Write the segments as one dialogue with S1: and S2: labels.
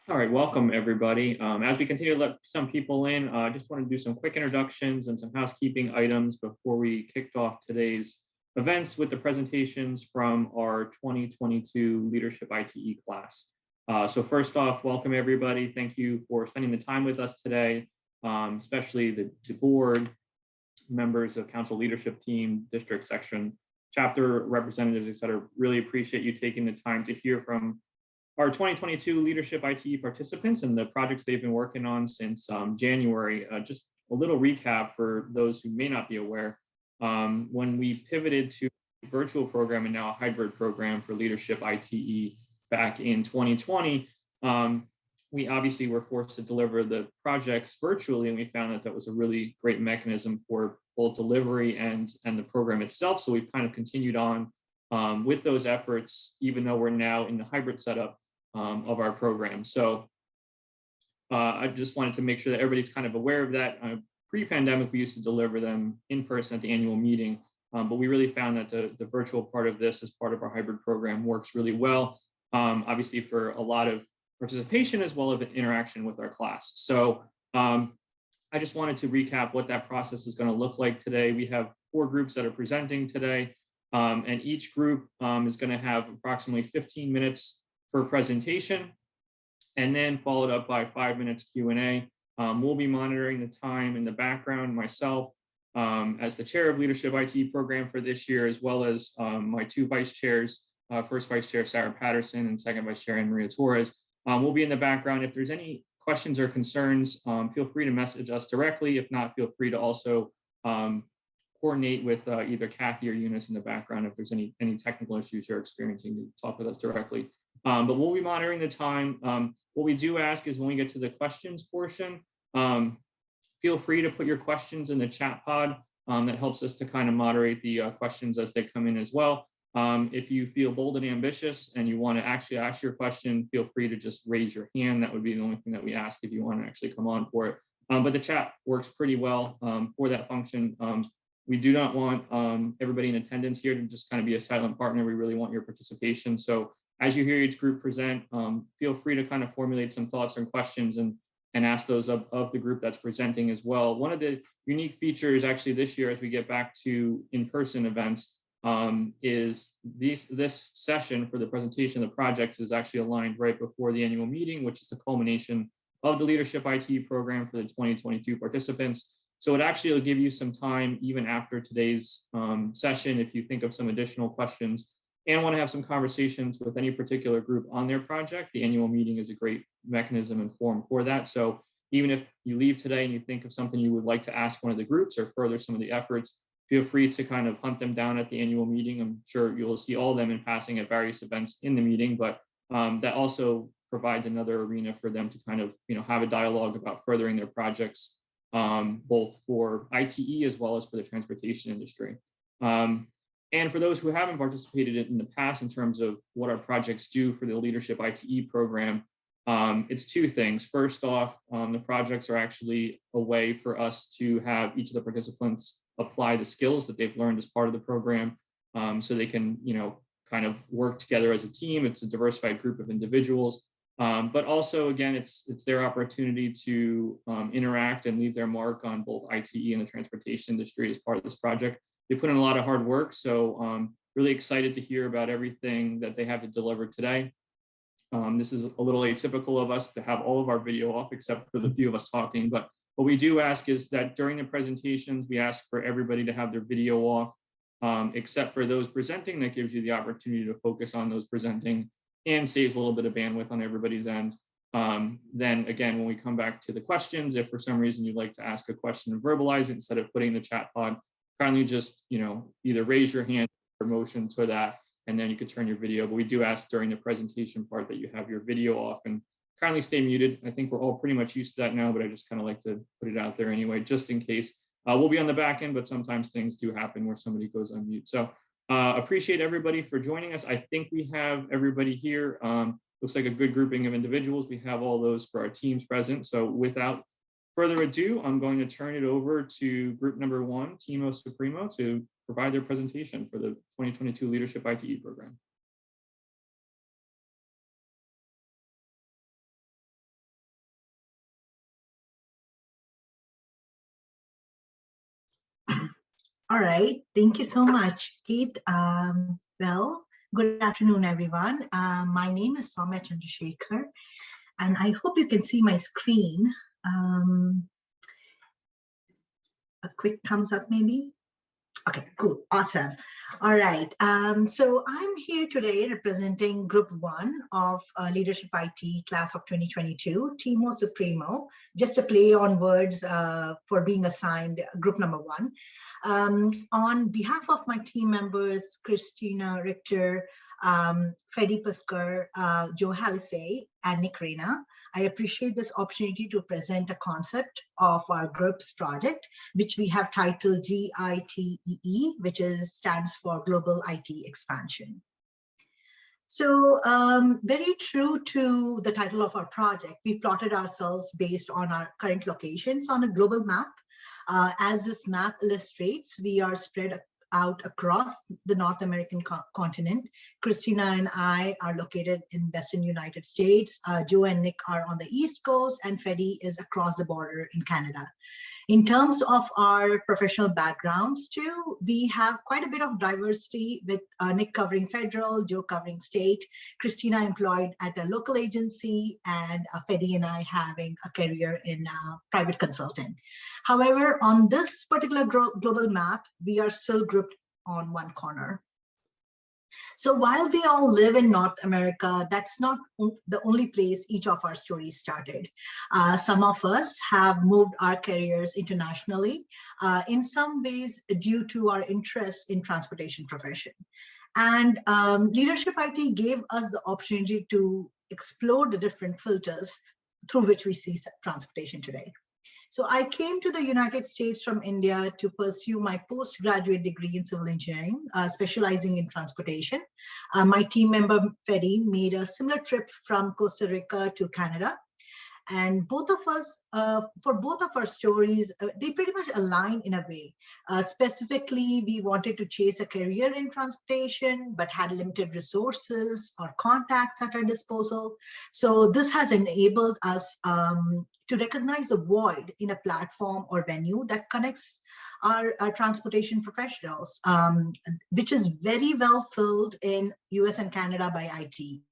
S1: All right, welcome everybody. As we continue to let some people in, I just want to do some quick introductions and some housekeeping items before we kicked off today's events with the presentations from our 2022 Leadership ITE class. So first off, welcome everybody. Thank you for spending the time with us today, especially the board, members of council leadership team, district section, chapter representatives, et cetera. Really appreciate you taking the time to hear from our 2022 Leadership ITE participants and the projects they've been working on since January. Just a little recap for those who may not be aware. When we pivoted to a virtual program and now a hybrid program for Leadership ITE back in 2020, we obviously were forced to deliver the projects virtually, and we found that that was a really great mechanism for both delivery and the program itself. So we've kind of continued on with those efforts, even though we're now in the hybrid setup of our program. So I just wanted to make sure that everybody's kind of aware of that. Pre-pandemic, we used to deliver them in person at the annual meeting, but we really found that the virtual part of this as part of our hybrid program works really well, obviously for a lot of participation as well as interaction with our class. So I just wanted to recap what that process is going to look like today. We have 4 groups that are presenting today, and each group is going to have approximately 15 minutes per presentation, and then followed up by 5 minutes Q&A. We'll be monitoring the time in the background myself as the chair of Leadership ITE program for this year, as well as my 2 vice chairs, first vice chair Sarah Patterson and second vice chair Anne Maria Torres. We'll be in the background. If there's any questions or concerns, feel free to message us directly. If not, feel free to also coordinate with either Kathy or Eunice in the background if there's any technical issues you're experiencing, to talk with us directly. But we'll be monitoring the time. What we do ask is when we get to the questions portion, feel free to put your questions in the chat pod. That helps us to kind of moderate the questions as they come in as well. If you feel bold and ambitious and you want to actually ask your question, feel free to just raise your hand. That would be the only thing that we ask if you want to actually come on for it. But the chat works pretty well for that function. We do not want everybody in attendance here to just kind of be a silent partner. We really want your participation. So as you hear each group present, feel free to kind of formulate some thoughts and questions and ask those of the group that's presenting as well. One of the unique features actually this year as we get back to in-person events is this session for the presentation of the projects is actually aligned right before the annual meeting, which is the culmination of the Leadership ITE program for the 2022 participants. So it actually will give you some time even after today's session if you think of some additional questions and want to have some conversations with any particular group on their project. The annual meeting is a great mechanism and forum for that. So even if you leave today and you think of something you would like to ask one of the groups or further some of the efforts, feel free to kind of hunt them down at the annual meeting. I'm sure you'll see all of them in passing at various events in the meeting, but that also provides another arena for them to kind of have a dialogue about furthering their projects, both for ITE as well as for the transportation industry. And for those who haven't participated in the past in terms of what our projects do for the Leadership ITE program, it's 2 things. First off, the projects are actually a way for us to have each of the participants apply the skills that they've learned as part of the program, so they can, kind of work together as a team. It's a diversified group of individuals, but also, again, it's their opportunity to interact and leave their mark on both ITE and the transportation industry as part of this project. They put in a lot of hard work, so really excited to hear about everything that they have to deliver today. This is a little atypical of us to have all of our video off except for the few of us talking, but what we do ask is that during the presentations, we ask for everybody to have their video off, except for those presenting. That gives you the opportunity to focus on those presenting and saves a little bit of bandwidth on everybody's end. Then again, when we come back to the questions, if for some reason you'd like to ask a question and verbalize it instead of putting in the chat pod, kindly just either raise your hand or motion to that, and then you could turn your video. But we do ask during the presentation part that you have your video off and kindly stay muted. I think we're all pretty much used to that now, but I just kind of like to put it out there anyway, just in case. We'll be on the back end, but sometimes things do happen where somebody goes on mute. So appreciate everybody for joining us. I think we have everybody here. Looks like a good grouping of individuals. We have all those for our teams present. So without further ado, I'm going to turn it over to group number 1, Timo Supremo, to provide their presentation for the 2022 Leadership ITE program.
S2: All right, thank you so much, Keith. Well, good afternoon, everyone. My name is Soumya Chandrasekhar, and I hope you can see my screen. A quick thumbs up, maybe. Okay, cool, awesome. All right, so I'm here today representing Group 1 of Leadership IT Class of 2022, Timo Supremo, just a play on words for being assigned Group number 1. On behalf of my team members, Christina Richter, Fedi Puskar, Joe Halisay, and Nick Reyna, I appreciate this opportunity to present a concept of our group's project, which we have titled GITEE, which stands for Global IT Expansion. So very true to the title of our project, we plotted ourselves based on our current locations on a global map. As this map illustrates, we are spread out across the North American continent. Christina and I are located in Western United States. Joe and Nick are on the East Coast, and Fedi is across the border in Canada. In terms of our professional backgrounds too, we have quite a bit of diversity with Nick covering federal, Joe covering state, Christina employed at a local agency, and Fedi and I having a career in private consulting. However, on this particular global map, we are still grouped on one corner. So while we all live in North America, that's not the only place each of our stories started. Some of us have moved our careers internationally, in some ways due to our interest in transportation profession. And Leadership IT gave us the opportunity to explore the different filters through which we see transportation today. So I came to the United States from India to pursue my postgraduate degree in civil engineering, specializing in transportation. My team member, Fedi, made a similar trip from Costa Rica to Canada. And both of us, for both of our stories, they pretty much align in a way. Specifically, we wanted to chase a career in transportation, but had limited resources or contacts at our disposal. So this has enabled us to recognize the void in a platform or venue that connects our transportation professionals, which is very well filled in US and Canada by IT.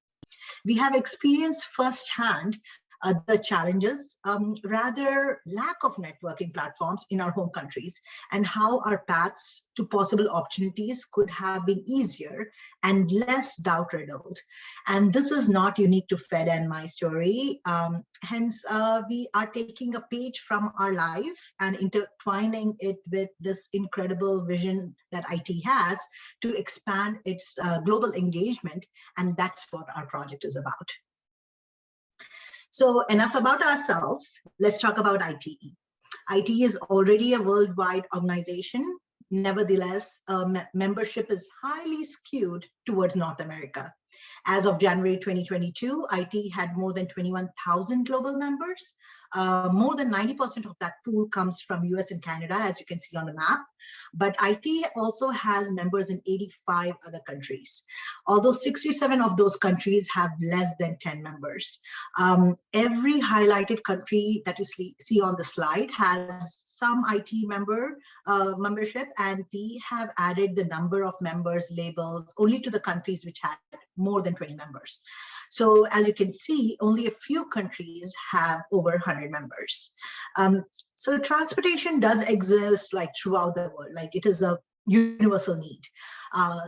S2: We have experienced firsthand the challenges, rather lack of networking platforms in our home countries, and how our paths to possible opportunities could have been easier and less doubt-riddled. And this is not unique to Fed and my story. Hence, we are taking a page from our life and intertwining it with this incredible vision that IT has to expand its global engagement, and that's what our project is about. So enough about ourselves, let's talk about ITE. IT is already a worldwide organization. Nevertheless, membership is highly skewed towards North America. As of January 2022, IT had more than 21,000 global members. More than 90% of that pool comes from US and Canada, as you can see on the map. But IT also has members in 85 other countries, although 67 of those countries have less than 10 members. Every highlighted country that you see on the slide has some IT membership, and we have added the number of members labels only to the countries which had more than 20 members. So as you can see, only a few countries have over 100 members. So transportation does exist like throughout the world, like it is a universal need.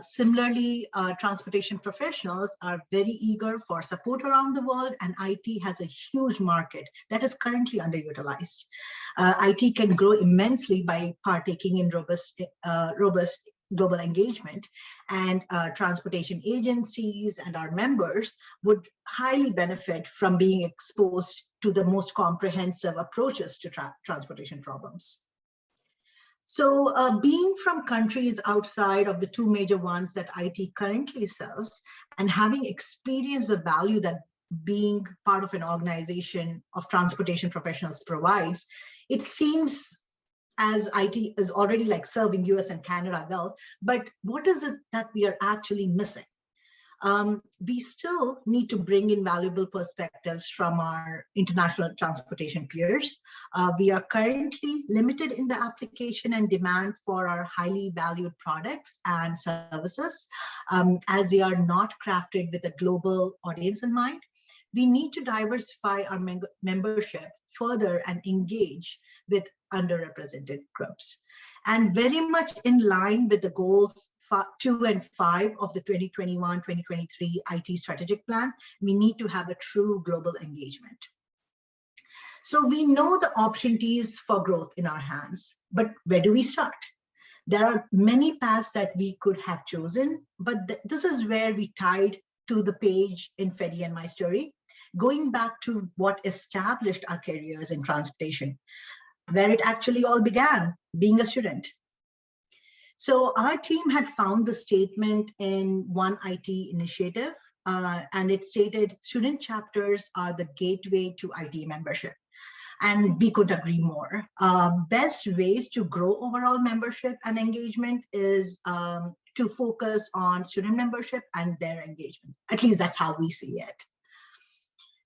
S2: Similarly, transportation professionals are very eager for support around the world, and IT has a huge market that is currently underutilized. IT can grow immensely by partaking in robust global engagement, and transportation agencies and our members would highly benefit from being exposed to the most comprehensive approaches to transportation problems. So being from countries outside of the two major ones that IT currently serves, and having experienced the value that being part of an organization of transportation professionals provides, it seems as IT is already like serving US and Canada well, but what is it that we are actually missing? we still need to bring in valuable perspectives from our international transportation peers. We are currently limited in the application and demand for our highly valued products and services, as they are not crafted with a global audience in mind. We need to diversify our membership further and engage with underrepresented groups. And very much in line with the goals 2 and 5 of the 2021-2023 IT strategic plan, we need to have a true global engagement. So we know the opportunities for growth in our hands, but where do we start? There are many paths that we could have chosen, but this is where we tied to the page in Fedi and my story, going back to what established our careers in transportation, where it actually all began, being a student. So our team had found the statement in One IT initiative, and it stated student chapters are the gateway to IT membership. And we could agree more. Best ways to grow overall membership and engagement is to focus on student membership and their engagement. At least that's how we see it.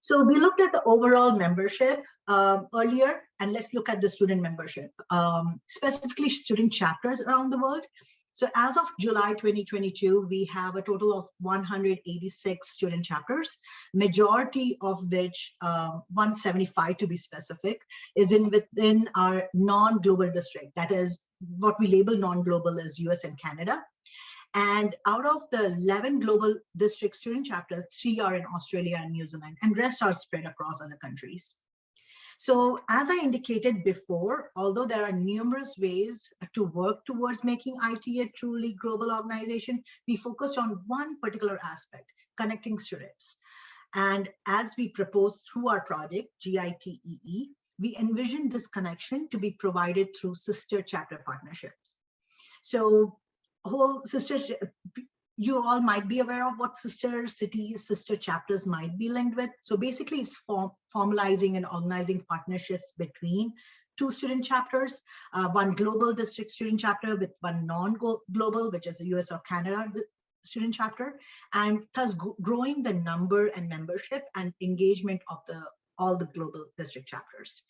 S2: So we looked at the overall membership earlier, and let's look at the student membership, specifically student chapters around the world. So as of July 2022, we have a total of 186 student chapters, majority of which, 175 to be specific, is within our non-global district. That is what we label non-global as US and Canada. And out of the 11 global district student chapters, 3 are in Australia and New Zealand, and rest are spread across other countries. So as I indicated before, although there are numerous ways to work towards making IT a truly global organization, we focused on one particular aspect, connecting students. And as we proposed through our project, GITEE, we envisioned this connection to be provided through sister chapter partnerships. So whole sister, you all might be aware of what sister cities, sister chapters might be linked with. So basically it's formalizing and organizing partnerships between 2 student chapters, one global district student chapter with one non-global, which is the US or Canada student chapter, and thus growing the number and membership and engagement of all the global district chapters.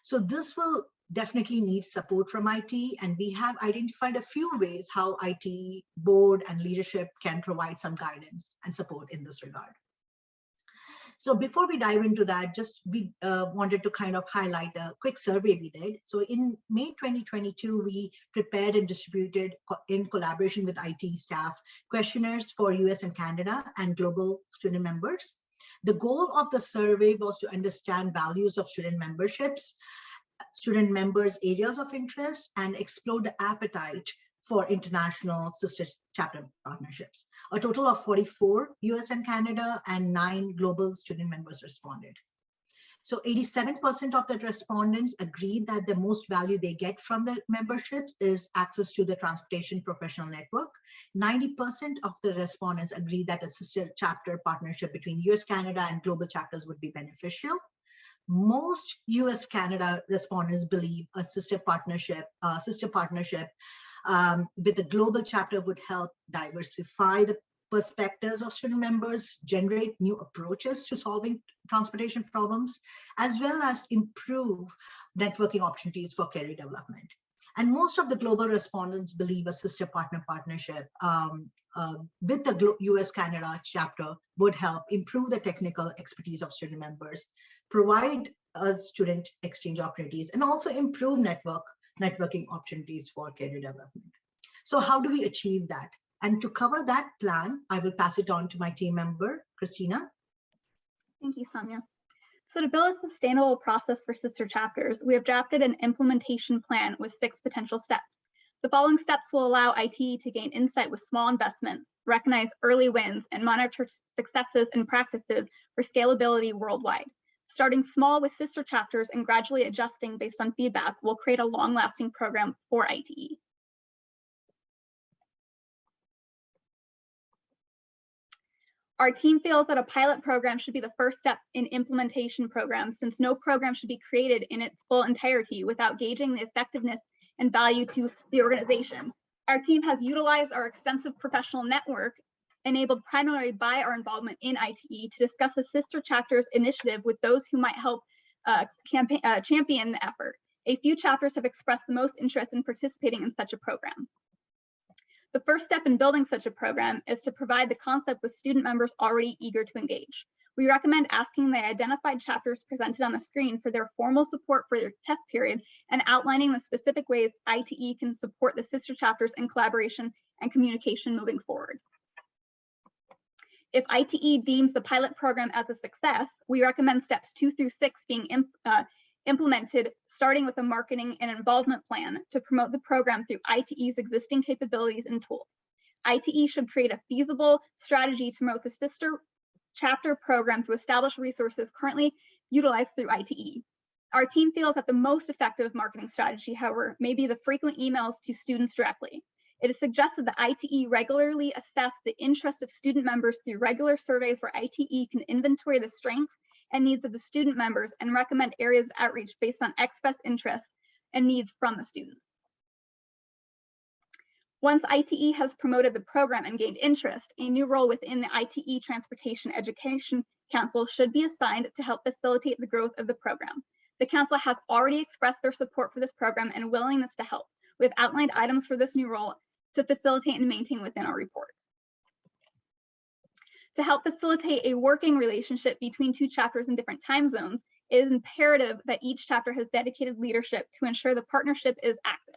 S2: So this will definitely need support from IT, and we have identified a few ways how IT board and leadership can provide some guidance and support in this regard. So before we dive into that, we wanted to kind of highlight a quick survey we did. So in May 2022, we prepared and distributed in collaboration with IT staff questionnaires for US and Canada and global student members. The goal of the survey was to understand values of student memberships, student members' areas of interest, and explore the appetite for international sister chapter partnerships. A total of 44 US and Canada and 9 global student members responded. So 87% of the respondents agreed that the most value they get from the memberships is access to the transportation professional network. 90% of the respondents agreed that a sister chapter partnership between US, Canada, and global chapters would be beneficial. Most US-Canada respondents believe a sister partnership with a global chapter would help diversify the perspectives of student members, generate new approaches to solving transportation problems, as well as improve networking opportunities for career development. And most of the global respondents believe a sister partnership with the US-Canada chapter would help improve the technical expertise of student members, provide us student exchange opportunities, and also improve networking opportunities for career development. So how do we achieve that? And to cover that plan, I will pass it on to my team member, Christina.
S3: Thank you, Sonia. So to build a sustainable process for sister chapters, we have drafted an implementation plan with 6 potential steps. The following steps will allow IT to gain insight with small investments, recognize early wins, and monitor successes and practices for scalability worldwide. Starting small with sister chapters and gradually adjusting based on feedback will create a long-lasting program for ITE. Our team feels that a pilot program should be the first step in implementation programs, since no program should be created in its full entirety without gauging the effectiveness and value to the organization. Our team has utilized our extensive professional network enabled primarily by our involvement in ITE, to discuss the sister chapter's initiative with those who might help champion the effort. A few chapters have expressed the most interest in participating in such a program. The first step in building such a program is to provide the concept with student members already eager to engage. We recommend asking the identified chapters presented on the screen for their formal support for their test period and outlining the specific ways ITE can support the sister chapters in collaboration and communication moving forward. If ITE deems the pilot program as a success, we recommend steps 2 through 6 being implemented, starting with a marketing and involvement plan to promote the program through ITE's existing capabilities and tools. ITE should create a feasible strategy to promote the sister chapter program through established resources currently utilized through ITE. Our team feels that the most effective marketing strategy, however, may be the frequent emails to students directly. It is suggested that ITE regularly assess the interest of student members through regular surveys where ITE can inventory the strengths and needs of the student members and recommend areas of outreach based on expressed interests and needs from the students. Once ITE has promoted the program and gained interest, a new role within the ITE Transportation Education Council should be assigned to help facilitate the growth of the program. The council has already expressed their support for this program and willingness to help. We have outlined items for this new role to facilitate and maintain within our reports. To help facilitate a working relationship between two chapters in different time zones, it is imperative that each chapter has dedicated leadership to ensure the partnership is active.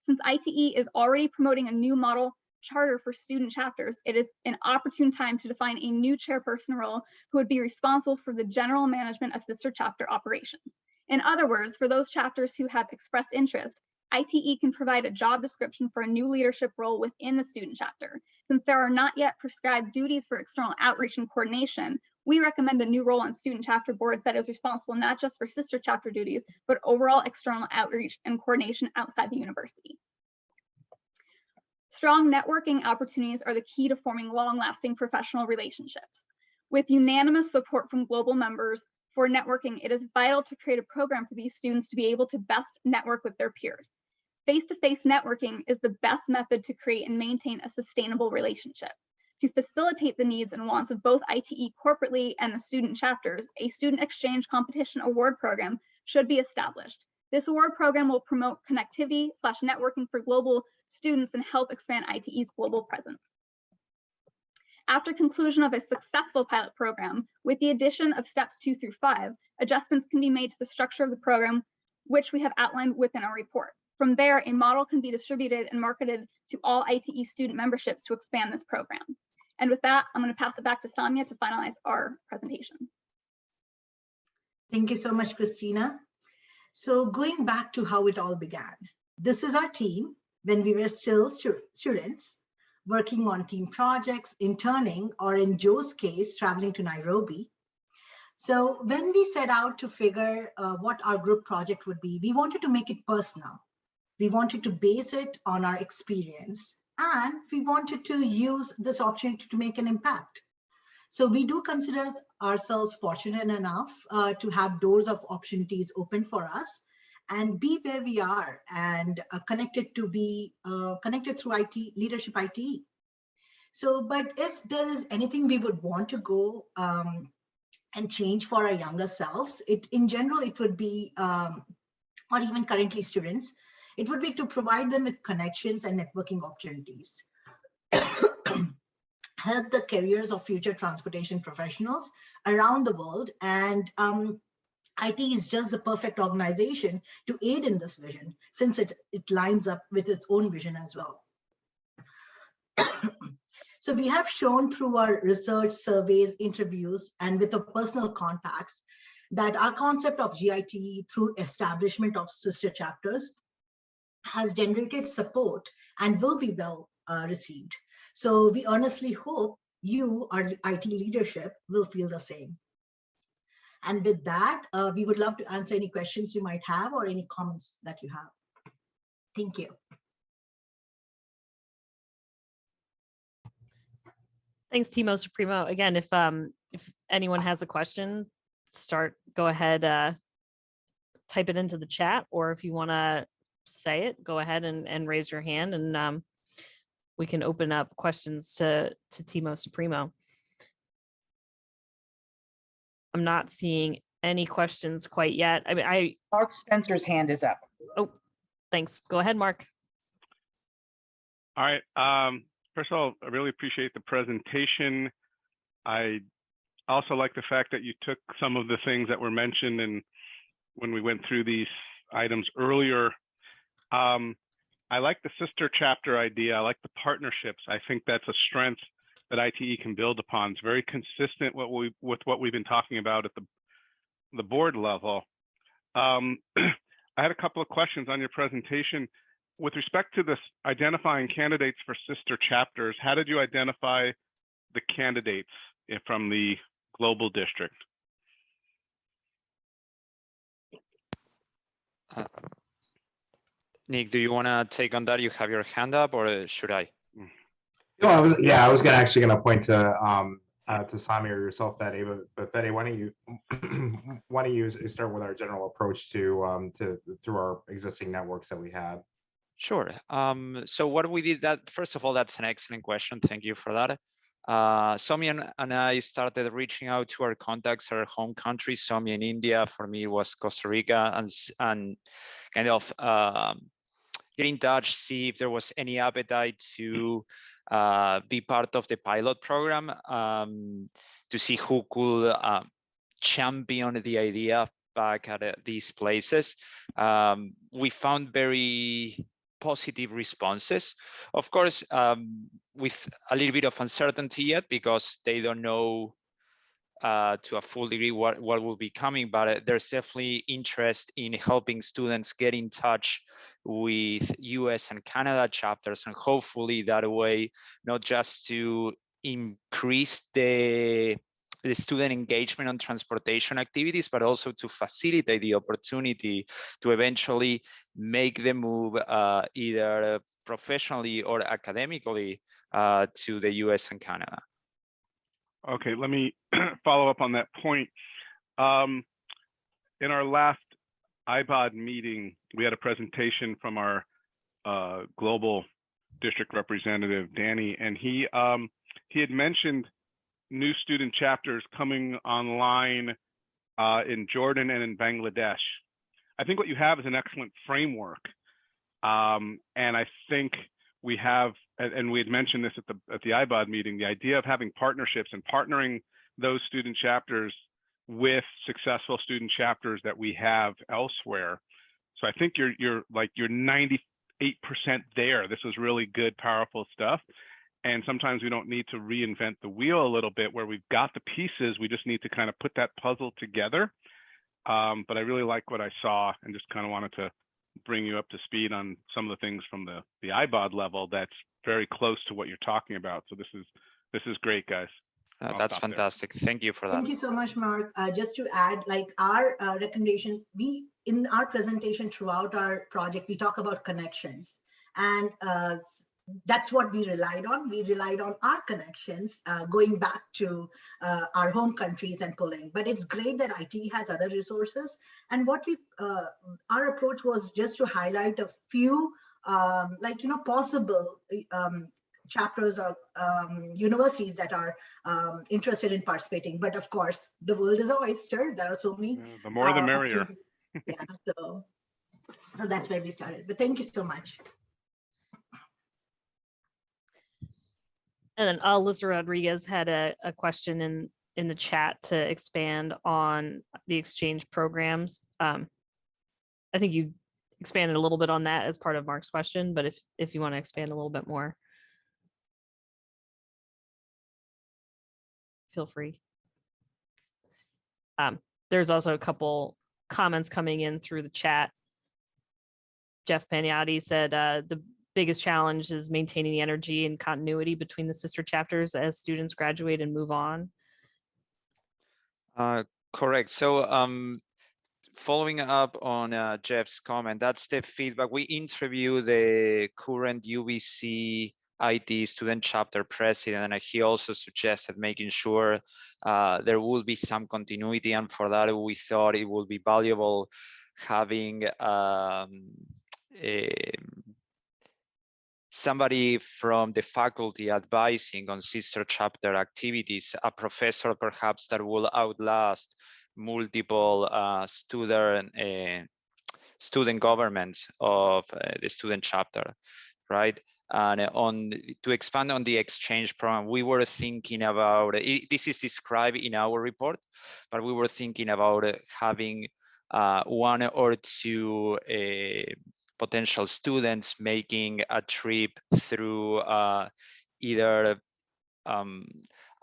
S3: Since ITE is already promoting a new model charter for student chapters, it is an opportune time to define a new chairperson role who would be responsible for the general management of sister chapter operations. In other words, for those chapters who have expressed interest, ITE can provide a job description for a new leadership role within the student chapter. Since there are not yet prescribed duties for external outreach and coordination, we recommend a new role on student chapter boards that is responsible not just for sister chapter duties, but overall external outreach and coordination outside the university. Strong networking opportunities are the key to forming long-lasting professional relationships. With unanimous support from global members for networking, it is vital to create a program for these students to be able to best network with their peers. Face-to-face networking is the best method to create and maintain a sustainable relationship. To facilitate the needs and wants of both ITE corporately and the student chapters, a student exchange competition award program should be established. This award program will promote connectivity / networking for global students and help expand ITE's global presence. After conclusion of a successful pilot program, with the addition of steps 2 through 5, adjustments can be made to the structure of the program, which we have outlined within our report. From there, a model can be distributed and marketed to all ITE student memberships to expand this program. And with that, I'm going to pass it back to Samia to finalize our presentation.
S2: Thank you so much, Christina. So going back to how it all began, this is our team when we were still students, working on team projects, interning, or in Joe's case, traveling to Nairobi. So when we set out to figure what our group project would be, we wanted to make it personal. We wanted to base it on our experience, and we wanted to use this opportunity to make an impact. So we do consider ourselves fortunate enough to have doors of opportunities open for us and be where we are and connected through Leadership ITE. So, but if there is anything we would want to go and change for our younger selves, in general, it would be, or even currently students, it would be to provide them with connections and networking opportunities. Help the careers of future transportation professionals around the world, and IT is just the perfect organization to aid in this vision, since it lines up with its own vision as well. So we have shown through our research, surveys, interviews, and with the personal contacts that our concept of GITE through establishment of sister chapters has generated support and will be well received. So we earnestly hope you, our IT leadership, will feel the same. And with that, we would love to answer any questions you might have or any comments that you have. Thank you.
S4: Thanks, Timo Supremo. Again, if anyone has a question, go ahead, type it into the chat, or if you want to say it, go ahead and raise your hand, and we can open up questions to Timo Supremo. I'm not seeing any questions quite yet. I mean,
S5: Mark Spencer's hand is up.
S4: oh, thanks. Go ahead, Mark.
S6: All right. First of all, I really appreciate the presentation. I also like the fact that you took some of the things that were mentioned and when we went through these items earlier. I like the sister chapter idea. I like the partnerships. I think that's a strength that ITE can build upon. It's very consistent with what we've been talking about at the board level. I had a couple of questions on your presentation. With respect to this identifying candidates for sister chapters, how did you identify the candidates from the global district?
S7: Nick, do you want to take on that? You have your hand up, or should I?
S8: No, I was actually going to point to Sami or yourself, Fede, but Fede, why don't you start with our general approach to through our existing networks that we have?
S7: Sure. So what we did, that first of all, that's an excellent question. Thank you for that. Somi and I started reaching out to our contacts, our home countries. Somi in India, for me it was Costa Rica, and kind of get in touch, see if there was any appetite to be part of the pilot program, to see who could champion the idea back at these places. We found very positive responses, of course, with a little bit of uncertainty yet, because they don't know to a full degree what will be coming, but there's definitely interest in helping students get in touch with US and Canada chapters, and hopefully that way, not just to increase the student engagement on transportation activities, but also to facilitate the opportunity to eventually make the move either professionally or academically to the US and Canada.
S6: Okay, let me follow up on that point. In our last IBOD meeting, we had a presentation from our global district representative, Danny, and he had mentioned new student chapters coming online in Jordan and in Bangladesh. I think what you have is an excellent framework. And I think we have, and we had mentioned this at the IBOD meeting, the idea of having partnerships and partnering those student chapters with successful student chapters that we have elsewhere. So I think you're 98% there. This was really good, powerful stuff. And sometimes we don't need to reinvent the wheel a little bit, where we've got the pieces. We just need to kind of put that puzzle together. But I really like what I saw, and just kind of wanted to bring you up to speed on some of the things from the IBOD level that's very close to what you're talking about. So this is great, guys.
S7: That's fantastic. Thank you for that.
S2: Thank you so much, Mark. Just to add, like our recommendation, in our presentation throughout our project, we talk about connections, and that's what we relied on. We relied on our connections, going back to our home countries and pulling. But it's great that IT has other resources. And what our approach was just to highlight a few, possible chapters of universities that are interested in participating. But of course, the world is an oyster. There are so many.
S6: The more the merrier.
S2: Yeah, so that's where we started. But thank you so much.
S4: And then Alyssa Rodriguez had a question in the chat to expand on the exchange programs. I think you expanded a little bit on that as part of Mark's question, but if you want to expand a little bit more, feel free. There's also a couple comments coming in through the chat. Jeff Pagnotti said the biggest challenge is maintaining the energy and continuity between the sister chapters as students graduate and move on.
S7: Correct. So following up on Jeff's comment, that's the feedback. We interviewed the current UBC IT student chapter president, and he also suggested making sure there will be some continuity, and for that we thought it would be valuable having somebody from the faculty advising on sister chapter activities, a professor perhaps that will outlast multiple student governments of the student chapter, right? And to expand on the exchange program, we were thinking about, this is described in our report, but we were thinking about having one or two potential students making a trip through either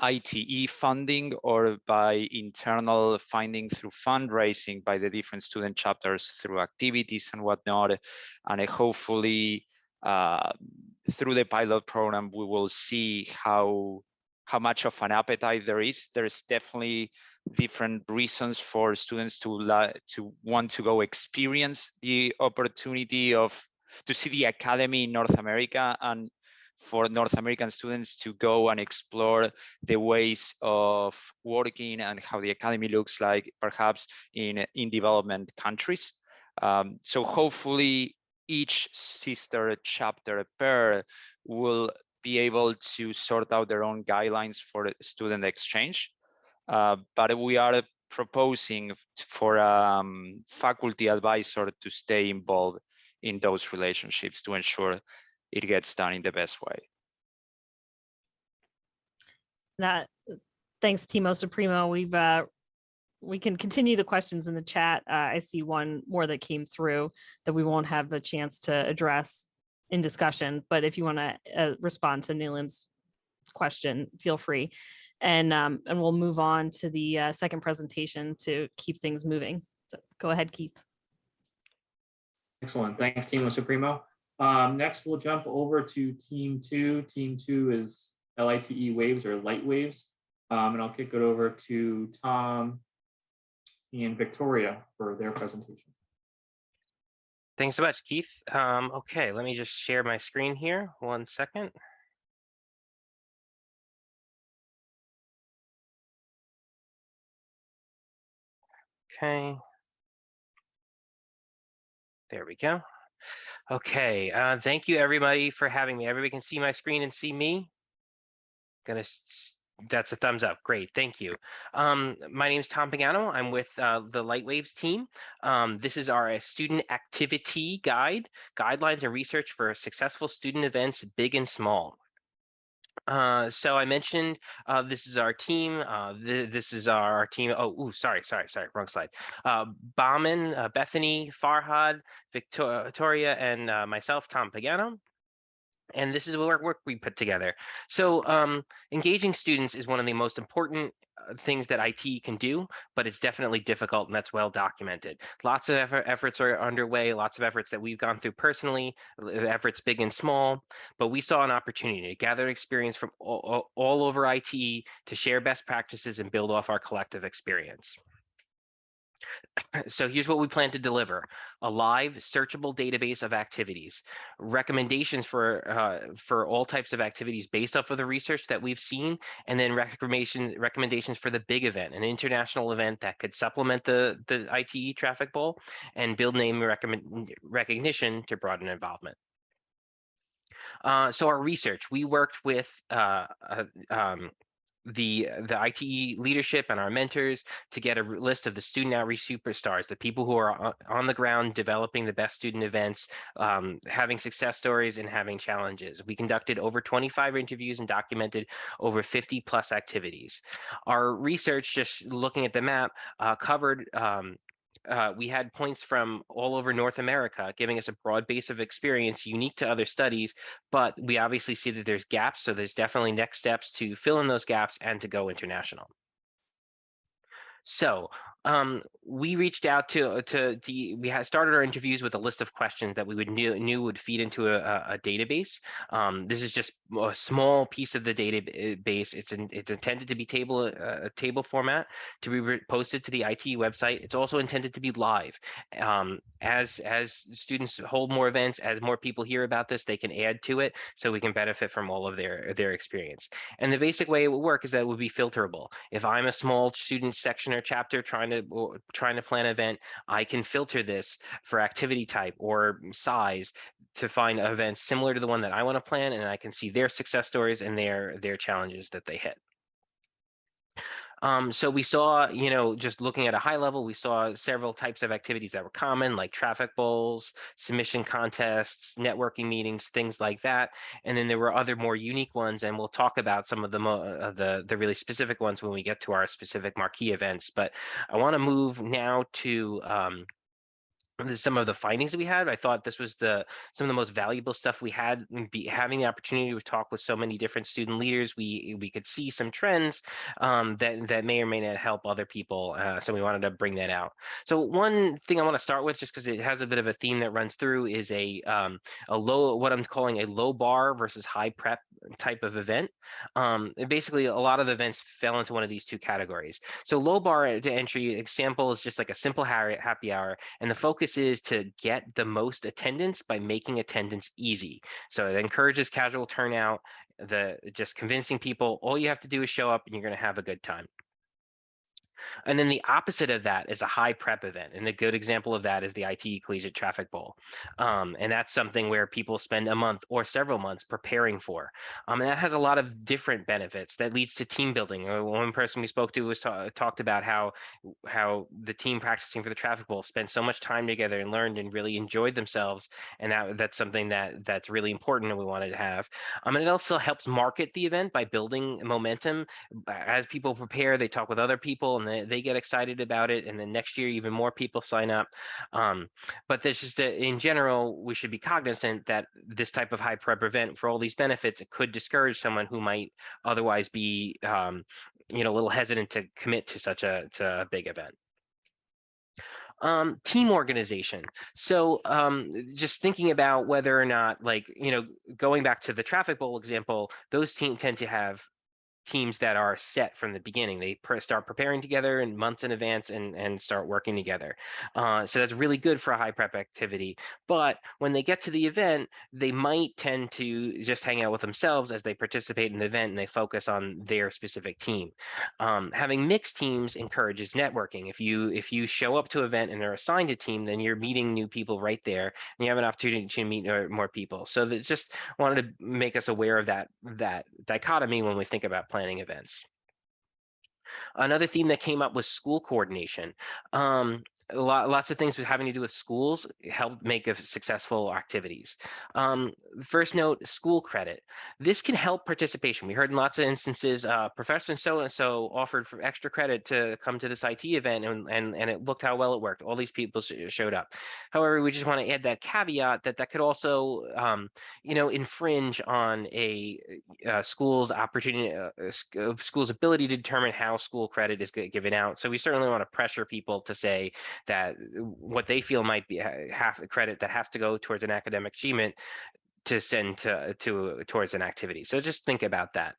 S7: ITE funding or by internal funding through fundraising by the different student chapters through activities and whatnot. And hopefully through the pilot program, we will see how much of an appetite there is. There's definitely different reasons for students to want to go experience the opportunity to see the academy in North America, and for North American students to go and explore the ways of working and how the academy looks like perhaps in development countries. So hopefully each sister chapter pair will be able to sort out their own guidelines for student exchange. But we are proposing for faculty advisor to stay involved in those relationships to ensure it gets done in the best way.
S4: Thanks, Timo Supremo. We can continue the questions in the chat. I see one more that came through that we won't have the chance to address in discussion, but if you want to respond to Nilim's question, feel free. And we'll move on to the second presentation to keep things moving. So go ahead, Keith.
S1: Excellent. Thanks, Timo Supremo. Next, we'll jump over to Team 2. Team 2 is LITE Waves or Light Waves. And I'll kick it over to Tom and Victoria for their presentation.
S9: Thanks so much, Keith. Okay, let me just share my screen here. 1 second. Okay. There we go. Okay, thank you everybody for having me. Everybody can see my screen and see me? That's a thumbs up. Great, thank you. My name is Tom Pagano. I'm with the Lightwaves team. This is our student activity guidelines and research for successful student events, big and small. So I mentioned this is our team. This is our team. Oh, sorry, wrong slide. Bauman, Bethany, Farhad, Victoria, and myself, Tom Pagano. And this is what work we put together. So engaging students is one of the most important things that IT can do, but it's definitely difficult, and that's well documented. Lots of efforts are underway, lots of efforts that we've gone through personally, efforts big and small, but we saw an opportunity to gather experience from all over IT to share best practices and build off our collective experience. So here's what we plan to deliver: a live searchable database of activities, recommendations for all types of activities based off of the research that we've seen, and then recommendations for the big event, an international event that could supplement the ITE traffic bowl and build name recognition to broaden involvement. So our research, we worked with the ITE leadership and our mentors to get a list of the student outreach superstars, the people who are on the ground developing the best student events, having success stories and having challenges. We conducted over 25 interviews and documented over 50 plus activities. Our research, just looking at the map, covered we had points from all over North America, giving us a broad base of experience unique to other studies, but we obviously see that there's gaps, so there's definitely next steps to fill in those gaps and to go international. So we reached out we had started our interviews with a list of questions that we knew would feed into a database. This is just a small piece of the database. It's intended to be table format to be posted to the IT website. It's also intended to be live. As students hold more events, as more people hear about this, they can add to it so we can benefit from all of their experience. And the basic way it would work is that it would be filterable. If I'm a small student section or chapter trying to trying to plan an event, I can filter this for activity type or size to find events similar to the one that I want to plan, and I can see their success stories and their challenges that they hit. So we saw, just looking at a high level, we saw several types of activities that were common, like traffic bowls, submission contests, networking meetings, things like that. And then there were other more unique ones, and we'll talk about some of the really specific ones when we get to our specific marquee events. But I want to move now to some of the findings that we had. I thought this was some of the most valuable stuff we had. Having the opportunity to talk with so many different student leaders, we could see some trends that may or may not help other people. So we wanted to bring that out. So one thing I want to start with, just because it has a bit of a theme that runs through, is what I'm calling a low bar versus high prep type of event. And basically, a lot of events fell into one of these two categories. So low bar to entry example is just like a simple happy hour, and the focus is to get the most attendance by making attendance easy. So it encourages casual turnout, just convincing people all you have to do is show up and you're going to have a good time. And then the opposite of that is a high prep event. And a good example of that is the IT Collegiate Traffic Bowl. And that's something where people spend a month or several months preparing for. And that has a lot of different benefits that leads to team building. One person we spoke to was talked about how the team practicing for the Traffic Bowl spent so much time together and learned and really enjoyed themselves. And that's something that's really important and we wanted to have. And it also helps market the event by building momentum. As people prepare, they talk with other people and they get excited about it, and then next year even more people sign up. But there's just in general, we should be cognizant that this type of high prep event, for all these benefits, it could discourage someone who might otherwise be a little hesitant to commit to such a big event. Team organization. So just thinking about whether or not, going back to the Traffic Bowl example, those teams tend to have teams that are set from the beginning. They start preparing together in months in advance and start working together. So that's really good for a high prep activity. But when they get to the event, they might tend to just hang out with themselves as they participate in the event and they focus on their specific team. Having mixed teams encourages networking. If you show up to an event and are assigned a team, then you're meeting new people right there and you have an opportunity to meet more people. So that just wanted to make us aware of that dichotomy when we think about planning events. Another theme that came up was school coordination. Lots of things having to do with schools help make successful activities. First note, school credit. This can help participation. We heard in lots of instances, Professor so-and-so offered for extra credit to come to this IT event, and it looked how well it worked. All these people showed up. However, we just want to add that caveat that could also, infringe on a school's opportunity, school's ability to determine how school credit is given out. So we certainly want to pressure people to say that what they feel might be half the credit that has to go towards an academic achievement to send towards an activity. So just think about that.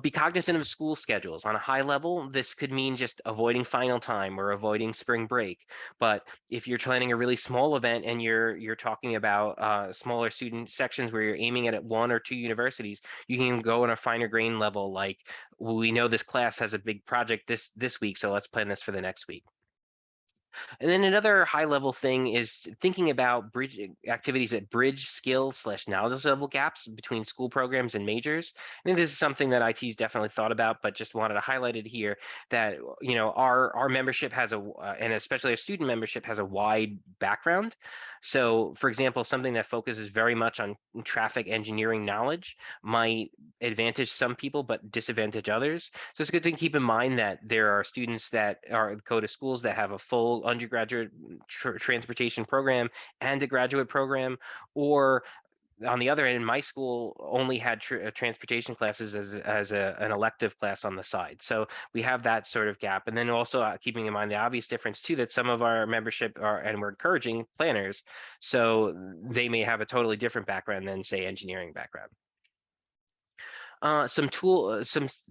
S9: Be cognizant of school schedules. On a high level, this could mean just avoiding final time or avoiding spring break. But if you're planning a really small event and you're talking about smaller student sections where you're aiming at 1 or 2 universities, you can go on a finer grain level, like, well, we know this class has a big project this week, so let's plan this for the next week. And then another high level thing is thinking about activities that bridge skill/knowledge level gaps between school programs and majors. I think this is something that IT's definitely thought about, but just wanted to highlight it here that, our membership has and especially our student membership has a wide background. So for example, something that focuses very much on traffic engineering knowledge might advantage some people, but disadvantage others. So it's good to keep in mind that there are students that go to schools that have a full undergraduate transportation program and a graduate program, or on the other end, my school only had transportation classes as an elective class on the side. So we have that sort of gap. And then also keeping in mind the obvious difference too, that some of our membership and we're encouraging planners, so they may have a totally different background than say engineering background. some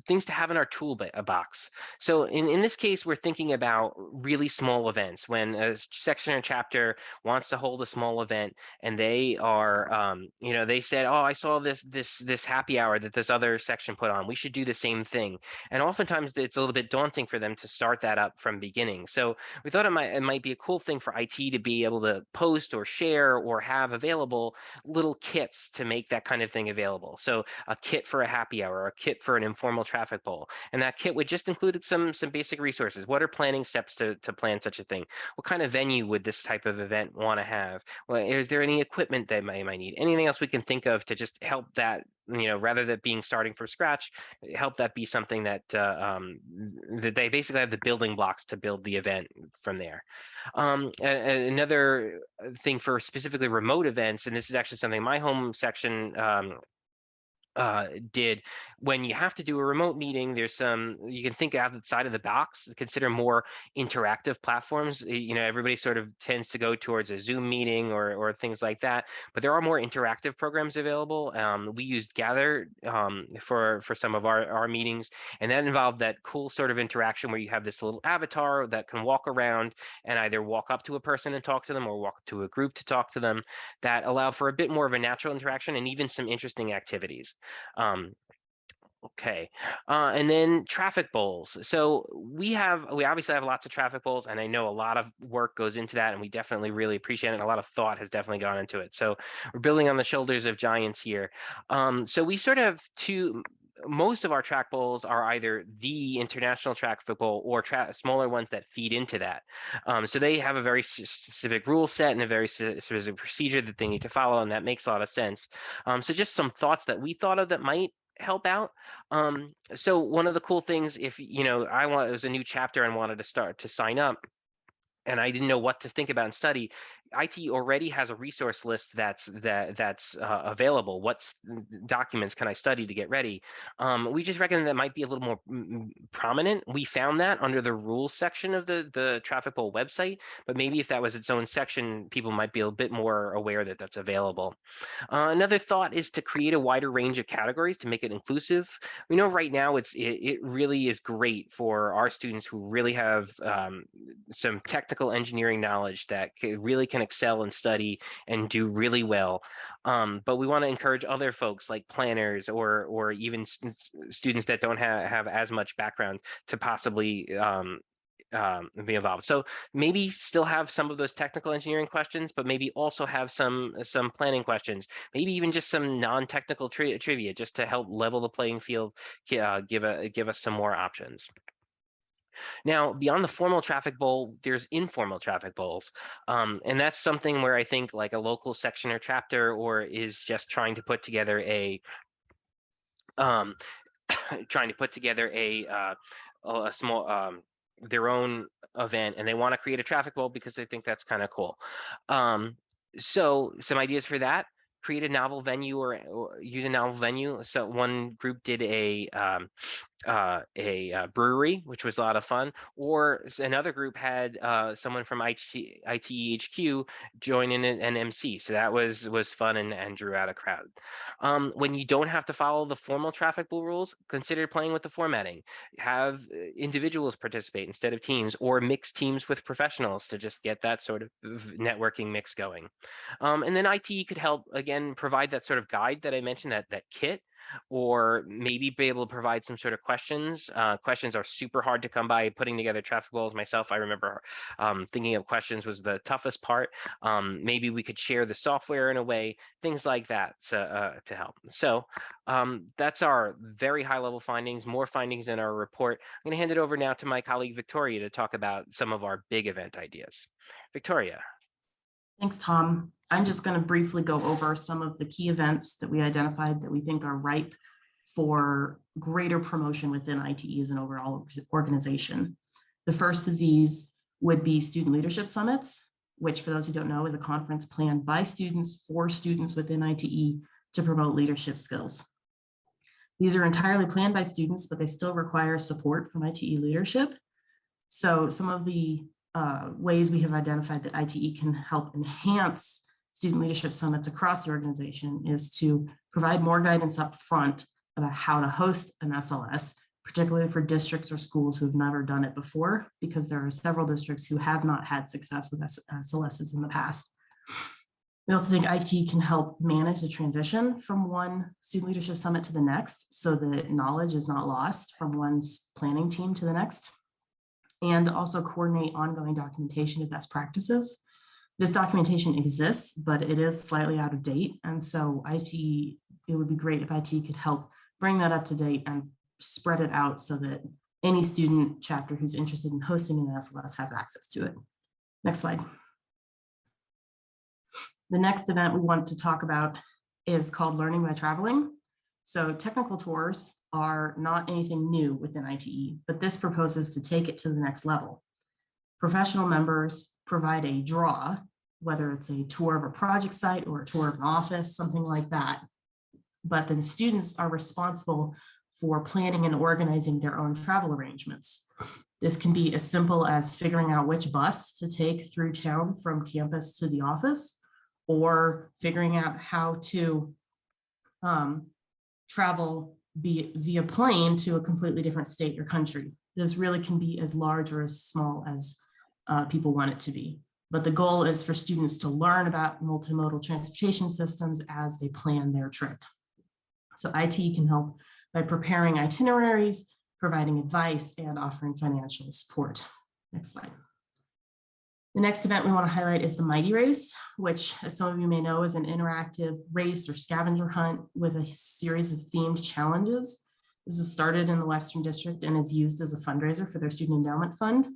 S9: things to have in our tool box. So in this case, we're thinking about really small events. When a section or chapter wants to hold a small event, and they are, they said, oh, I saw this happy hour that this other section put on. We should do the same thing. And oftentimes it's a little bit daunting for them to start that up from beginning. So we thought it might be a cool thing for IT to be able to post or share or have available little kits to make that kind of thing available. So a kit for a happy hour, or a kit for an informal traffic bowl. And that kit would just include some basic resources. What are planning steps to plan such a thing? What kind of venue would this type of event want to have? Well, is there any equipment that might need? Anything else we can think of to just help that, rather than being starting from scratch, help that be something that that they basically have the building blocks to build the event from there. Another thing for specifically remote events, and this is actually something my home section did. When you have to do a remote meeting, there's you can think outside of the box, consider more interactive platforms. Everybody sort of tends to go towards a Zoom meeting or things like that, but there are more interactive programs available. We used Gather for some of our meetings, and that involved that cool sort of interaction where you have this little avatar that can walk around and either walk up to a person and talk to them, or walk to a group to talk to them, that allow for a bit more of a natural interaction and even some interesting activities. Okay, and then traffic bowls. So we obviously have lots of traffic bowls, and I know a lot of work goes into that, and we definitely really appreciate it. And a lot of thought has definitely gone into it. So we're building on the shoulders of giants here. So we sort of most of our track bowls are either the international traffic bowl or smaller ones that feed into that. So they have a very specific rule set and a very specific procedure that they need to follow, and that makes a lot of sense. So just some thoughts that we thought of that might help out. So one of the cool things, if it was a new chapter and wanted to start to sign up, and I didn't know what to think about and study, IT already has a resource list that's available. What documents can I study to get ready? We just reckon that might be a little more prominent. We found that under the rules section of the traffic bowl website, but maybe if that was its own section, people might be a bit more aware that that's available. Another thought is to create a wider range of categories to make it inclusive. We know right now it really is great for our students who really have some technical engineering knowledge that really can excel and study and do really well. But we want to encourage other folks like planners or even students that don't have as much background to possibly be involved. So maybe still have some of those technical engineering questions, but maybe also have some planning questions, maybe even just some non-technical trivia, just to help level the playing field, give us some more options. Now, beyond the formal traffic bowl, there's informal traffic bowls. And that's something where I think like a local section or chapter or is just trying to put together a small their own event, and they want to create a traffic bowl because they think that's kind of cool. So some ideas for that: create a novel venue or use a novel venue. So one group did a brewery, which was a lot of fun, or another group had someone from ITEHQ join in an MC. So that was fun and drew out a crowd. When you don't have to follow the formal traffic bowl rules, consider playing with the formatting. Have individuals participate instead of teams, or mix teams with professionals to just get that sort of networking mix going. And then IT could help, again, provide that sort of guide that I mentioned, that kit, or maybe be able to provide some sort of questions. Questions are super hard to come by. Putting together traffic bowls myself, I remember thinking of questions was the toughest part. Maybe we could share the software in a way, things like that to help. So that's our very high level findings, more findings in our report. I'm gonna hand it over now to my colleague, Victoria, to talk about some of our big event ideas. Victoria.
S10: Thanks, Tom. I'm just going to briefly go over some of the key events that we identified that we think are ripe for greater promotion within ITE as an overall organization. The first of these would be student leadership summits, which, for those who don't know, is a conference planned by students for students within ITE to promote leadership skills. These are entirely planned by students, but they still require support from ITE leadership. So some of the ways we have identified that ITE can help enhance student leadership summits across the organization is to provide more guidance up front about how to host an SLS, particularly for districts or schools who have never done it before, because there are several districts who have not had success with SLSs in the past. We also think IT can help manage the transition from one student leadership summit to the next, so that knowledge is not lost from one planning team to the next, and also coordinate ongoing documentation of best practices. This documentation exists, but it is slightly out of date. And so it would be great if IT could help bring that up to date and spread it out so that any student chapter who's interested in hosting an SLS has access to it. Next slide. The next event we want to talk about is called Learning by Traveling. So technical tours are not anything new within ITE, but this proposes to take it to the next level. Professional members provide a draw, whether it's a tour of a project site or a tour of an office, something like that. But then students are responsible for planning and organizing their own travel arrangements. This can be as simple as figuring out which bus to take through town from campus to the office, or figuring out how to travel via plane to a completely different state or country. This really can be as large or as small as people want it to be. But the goal is for students to learn about multimodal transportation systems as they plan their trip. So IT can help by preparing itineraries, providing advice, and offering financial support. Next slide. The next event we want to highlight is the Mighty Race, which, as some of you may know, is an interactive race or scavenger hunt with a series of themed challenges. This was started in the Western District and is used as a fundraiser for their Student Endowment Fund.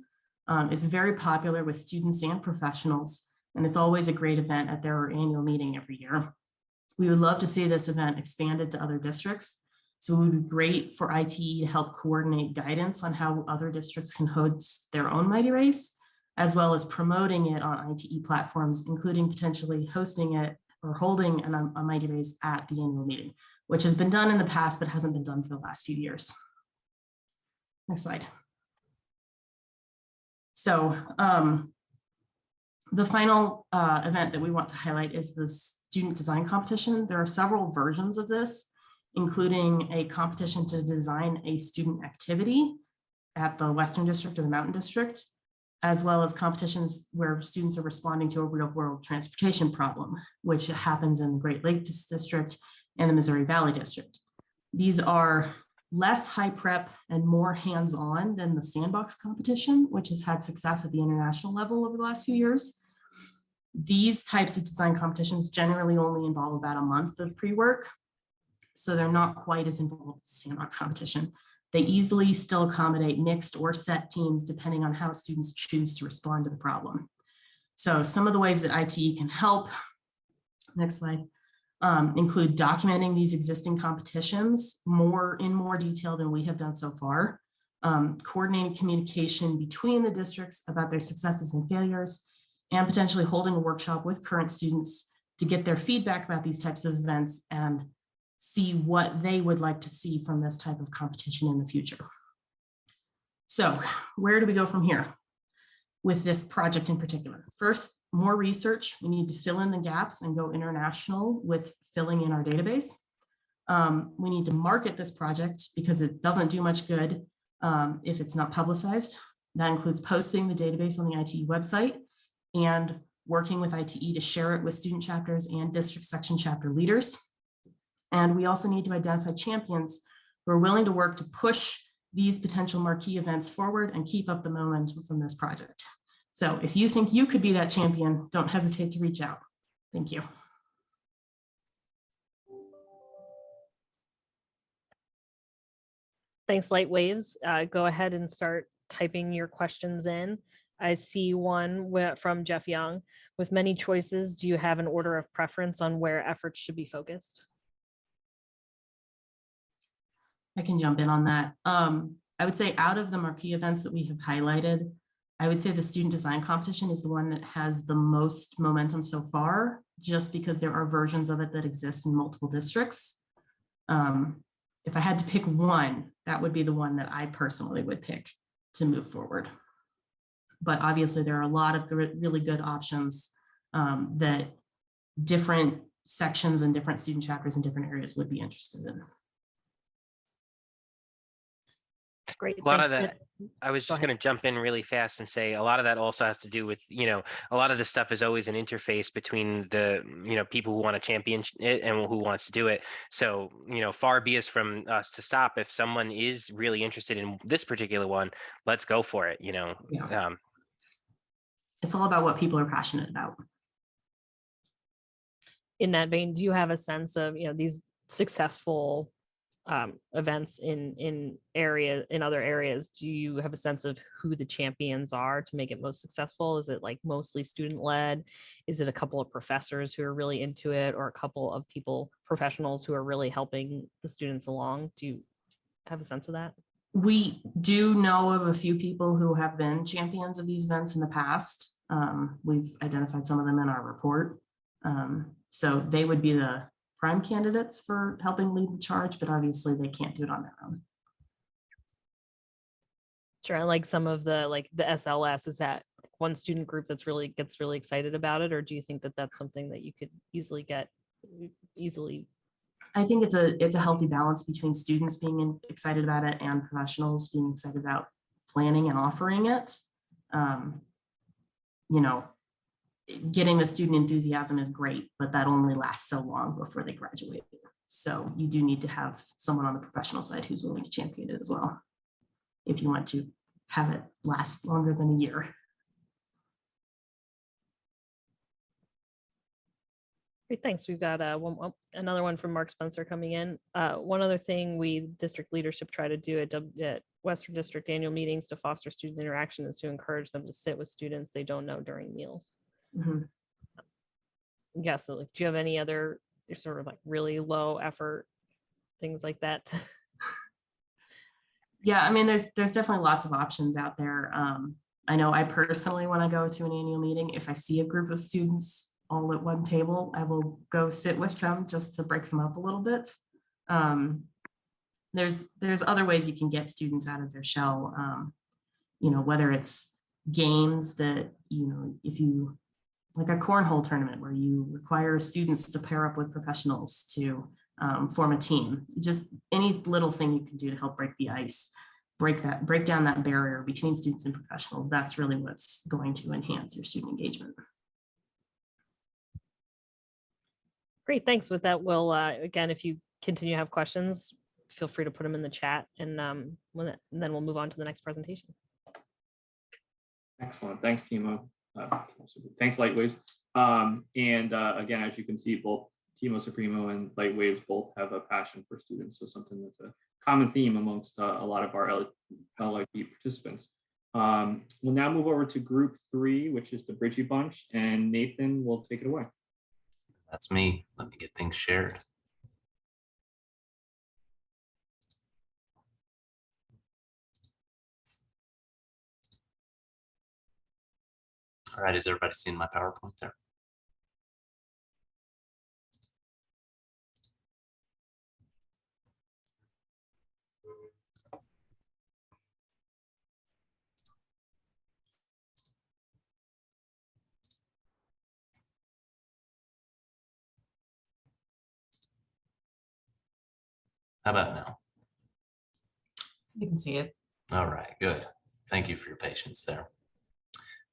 S10: It's very popular with students and professionals, and it's always a great event at their annual meeting every year. We would love to see this event expanded to other districts. So it would be great for ITE to help coordinate guidance on how other districts can host their own Mighty Race, as well as promoting it on ITE platforms, including potentially hosting it or holding a Mighty Race at the annual meeting, which has been done in the past, but hasn't been done for the last few years. Next slide. So the final event that we want to highlight is the student design competition. There are several versions of this, including a competition to design a student activity at the Western District or the Mountain District, as well as competitions where students are responding to a real-world transportation problem, which happens in the Great Lakes District and the Missouri Valley District. These are less high prep and more hands-on than the sandbox competition, which has had success at the international level over the last few years. These types of design competitions generally only involve about a month of pre-work, so they're not quite as involved as the sandbox competition. They easily still accommodate mixed or set teams depending on how students choose to respond to the problem. So some of the ways that ITE can help, next slide, include documenting these existing competitions in more detail than we have done so far, coordinating communication between the districts about their successes and failures, and potentially holding a workshop with current students to get their feedback about these types of events and see what they would like to see from this type of competition in the future. So where do we go from here with this project in particular? First, more research. We need to fill in the gaps and go international with filling in our database. We need to market this project because it doesn't do much good if it's not publicized. That includes posting the database on the ITE website and working with ITE to share it with student chapters and district section chapter leaders. And we also need to identify champions who are willing to work to push these potential marquee events forward and keep up the momentum from this project. So if you think you could be that champion, don't hesitate to reach out. Thank you.
S4: Thanks, Lightwaves. Go ahead and start typing your questions in. I see one from Jeff Young. With many choices, do you have an order of preference on where efforts should be focused?
S10: I can jump in on that. I would say out of the marquee events that we have highlighted, I would say the student design competition is the one that has the most momentum so far, just because there are versions of it that exist in multiple districts. If I had to pick one, that would be the one that I personally would pick to move forward. But obviously there are a lot of really good options that different sections and different student chapters in different areas would be interested in.
S4: Great.
S9: A lot of
S4: thanks.
S9: that, I was
S4: Go
S9: just going to jump in really fast and say a lot of that also has to do with, a lot of this stuff is always an interface between the, people who want to champion it and who wants to do it. So, far be us from us to stop. If someone is really interested in this particular one, let's go for it,
S10: Yeah. It's all about what people are passionate about.
S4: In that vein, do you have a sense of, these successful events in other areas? Do you have a sense of who the champions are to make it most successful? Is it like mostly student led? Is it a couple of professors who are really into it, or a couple of professionals who are really helping the students along? Do you have a sense of that?
S10: We do know of a few people who have been champions of these events in the past. We've identified some of them in our report. So they would be the prime candidates for helping lead the charge, but obviously they can't do it on their own.
S4: Sure. Like some of the SLS, is that one student group that's gets really excited about it? Or do you think that that's something that you could easily
S10: I think it's a healthy balance between students being excited about it and professionals being excited about planning and offering it. Getting the student enthusiasm is great, but that only lasts so long before they graduate. So you do need to have someone on the professional side who's willing to champion it as well, if you want to have it last longer than a year.
S4: Great, thanks. We've got another one from Mark Spencer coming in. One other thing we district leadership try to do at Western District annual meetings to foster student interaction is to encourage them to sit with students they don't know during meals.
S10: Mm-hmm.
S4: Yeah, so do you have any other sort of really low effort things like that?
S10: Yeah, I mean, there's definitely lots of options out there. I know I personally, when I go to an annual meeting, if I see a group of students all at one table, I will go sit with them just to break them up a little bit. There's other ways you can get students out of their shell, whether it's games that, if you like a cornhole tournament where you require students to pair up with professionals to form a team. Just any little thing you can do to help break the ice, break down that barrier between students and professionals. That's really what's going to enhance your student engagement.
S4: Great, thanks. With that, we'll again, if you continue to have questions, feel free to put them in the chat, and then we'll move on to the next presentation.
S1: Excellent. Thanks, Timo. Thanks, Lightwaves. Again, as you can see, both Timo Supremo and Lightwaves both have a passion for students, so something that's a common theme amongst a lot of our LIT participants. We'll now move over to group 3, which is the Bridgie Bunch, and Nathan will take it away.
S11: That's me. Let me get things shared. All right, is everybody seeing my PowerPoint there? How about now?
S10: You can see it.
S11: All right, good. Thank you for your patience there.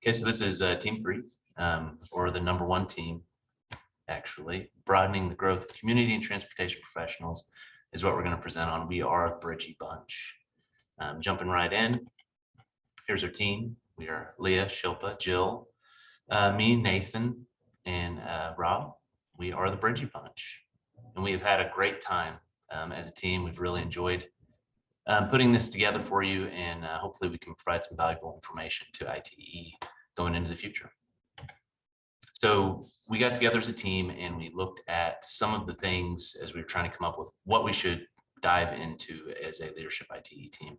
S11: Okay, so this is team 3, or the #1 team, actually. Broadening the growth of community and transportation professionals is what we're going to present on. We are the Bridgie Bunch. Jumping right in, here's our team. We are Leah, Shilpa, Jill, me, Nathan, and Rob. We are the Bridgie Bunch. And we have had a great time as a team. We've really enjoyed putting this together for you, and hopefully we can provide some valuable information to ITE going into the future. So we got together as a team and we looked at some of the things as we were trying to come up with what we should dive into as a LeadershipITE team.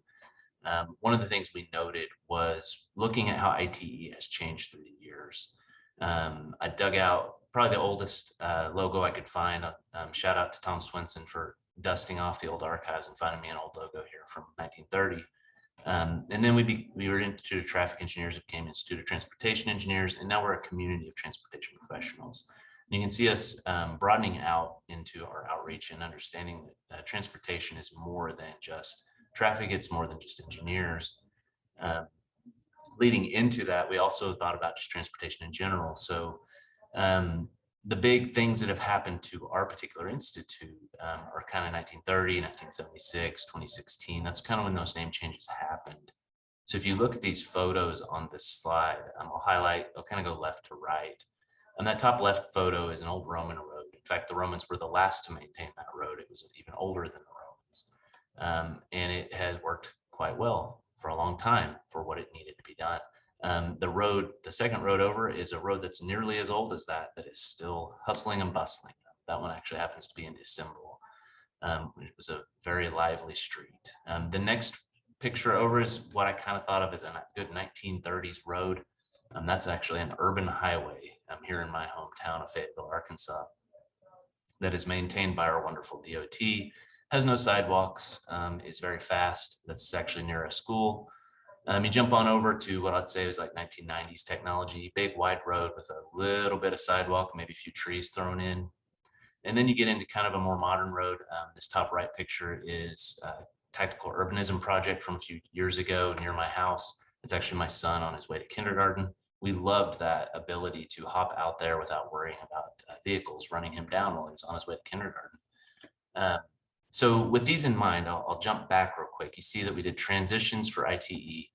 S11: One of the things we noted was looking at how ITE has changed through the years. I dug out probably the oldest logo I could find. Shout out to Tom Swenson for dusting off the old archives and finding me an old logo here from 1930. And then we were Institute of Traffic Engineers, it became Institute of Transportation Engineers, and now we're a community of transportation professionals. And you can see us broadening out into our outreach and understanding that transportation is more than just traffic, it's more than just engineers. Leading into that, we also thought about just transportation in general. So the big things that have happened to our particular institute are kind of 1930, 1976, 2016. That's kind of when those name changes happened. So if you look at these photos on this slide, I'll kind of go left to right. And that top left photo is an old Roman road. In fact, the Romans were the last to maintain that road. It was even older than the Romans. And it has worked quite well for a long time for what it needed to be done. The second road over is a road that's nearly as old as that is still hustling and bustling. That one actually happens to be in December. It was a very lively street. The next picture over is what I kind of thought of as a good 1930s road. That's actually an urban highway here in my hometown of Fayetteville, Arkansas, that is maintained by our wonderful DOT, has no sidewalks, is very fast. That's actually near a school. You jump on over to what I'd say was like 1990s technology, big wide road with a little bit of sidewalk, maybe a few trees thrown in. And then you get into kind of a more modern road. This top right picture is a tactical urbanism project from a few years ago near my house. It's actually my son on his way to kindergarten. We loved that ability to hop out there without worrying about vehicles running him down while he was on his way to kindergarten. So with these in mind, I'll jump back real quick. You see that we did transitions for ITE.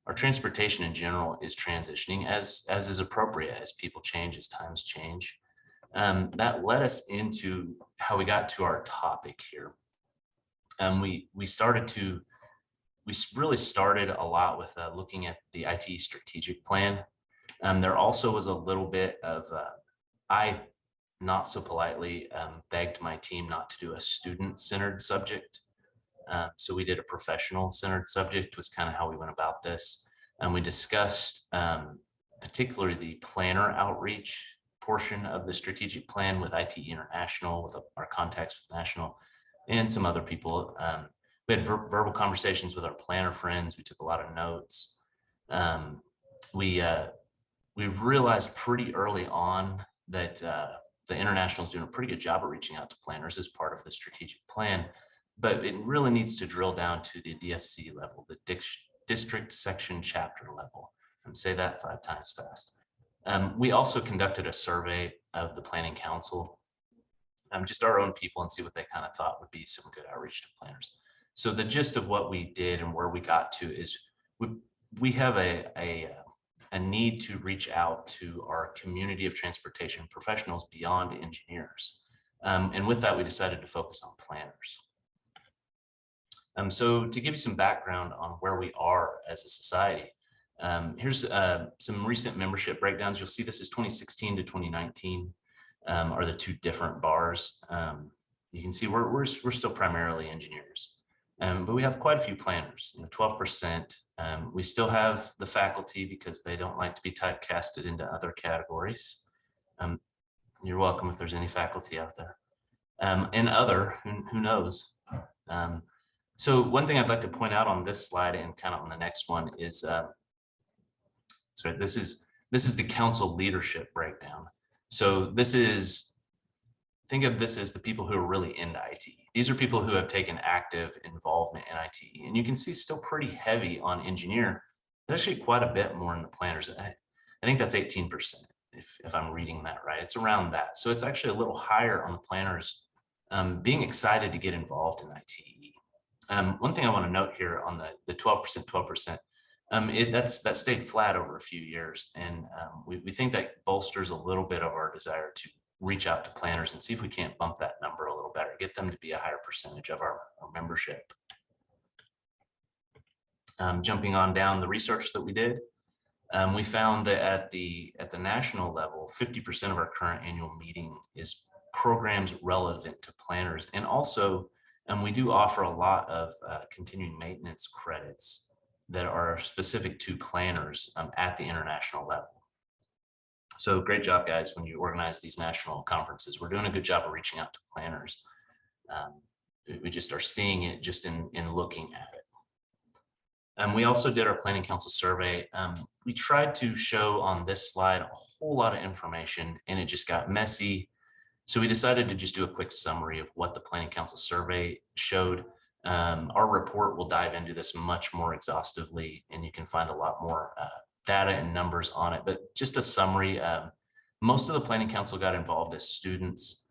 S11: Our transportation in general is transitioning as is appropriate as people change, as times change. That led us into how we got to our topic here. We really started a lot with looking at the ITE strategic plan. There also was a little bit of, I not so politely begged my team not to do a student-centered subject. So we did a professional-centered subject was kind of how we went about this. And we discussed particularly the planner outreach portion of the strategic plan with ITE International, with our contacts with National and some other people. We had verbal conversations with our planner friends. We took a lot of notes. We realized pretty early on that the International is doing a pretty good job of reaching out to planners as part of the strategic plan, but it really needs to drill down to the DSC level, the district section chapter level. Say that 5 times fast. We also conducted a survey of the Planning Council, just our own people, and see what they kind of thought would be some good outreach to planners. So the gist of what we did and where we got to is we have a need to reach out to our community of transportation professionals beyond engineers. And with that, we decided to focus on planners. So to give you some background on where we are as a society, here's some recent membership breakdowns. You'll see this is 2016 to 2019 are the 2 different bars. You can see we're still primarily engineers, but we have quite a few planners, 12%. We still have the faculty because they don't like to be typecasted into other categories. You're welcome if there's any faculty out there. And other, who knows? So one thing I'd like to point out on this slide and kind of on the next one is, sorry, this is the council leadership breakdown. So think of this as the people who are really into IT. These are people who have taken active involvement in IT, and you can see still pretty heavy on engineer. There's actually quite a bit more in the planners. I think that's 18%, if I'm reading that right. It's around that. So it's actually a little higher on the planners being excited to get involved in ITE. One thing I want to note here on the 12%, that stayed flat over a few years. And we think that bolsters a little bit of our desire to reach out to planners and see if we can't bump that number a little better, get them to be a higher percentage of our membership. Jumping on down the research that we did, we found that at the national level, 50% of our current annual meeting is programs relevant to planners. And also, we do offer a lot of continuing maintenance credits that are specific to planners at the international level. So great job, guys, when you organize these national conferences. We're doing a good job of reaching out to planners. We just are seeing it just in looking at it. We also did our Planning Council survey. We tried to show on this slide a whole lot of information, and it just got messy. So we decided to just do a quick summary of what the Planning Council survey showed. Our report will dive into this much more exhaustively, and you can find a lot more data and numbers on it. But just a summary, most of the Planning Council got involved as students,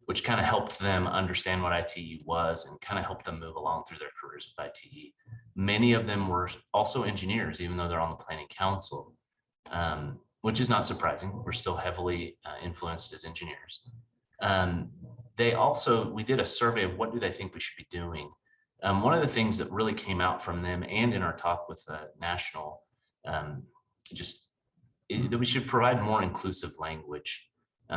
S11: which kind of helped them understand what ITE was and kind of helped them move along through their careers with ITE. Many of them were also engineers, even though they're on the Planning Council, which is not surprising. We're still heavily influenced as engineers. We did a survey of what do they think we should be doing. One of the things that really came out from them and in our talk with the national, that we should provide more inclusive language.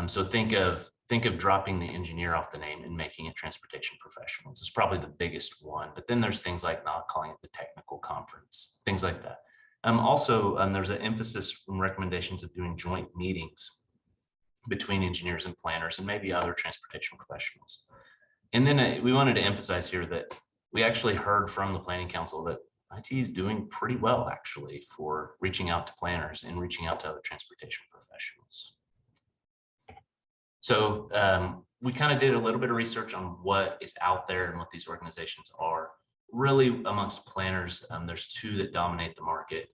S11: So think of dropping the engineer off the name and making it transportation professionals. It's probably the biggest one, but then there's things like not calling it the technical conference, things like that. There's an emphasis and recommendations of doing joint meetings between engineers and planners and maybe other transportation professionals. And then we wanted to emphasize here that we actually heard from the Planning Council that IT is doing pretty well actually for reaching out to planners and reaching out to other transportation professionals. So we kind of did a little bit of research on what is out there and what these organizations are. Really amongst planners, there's two that dominate the market.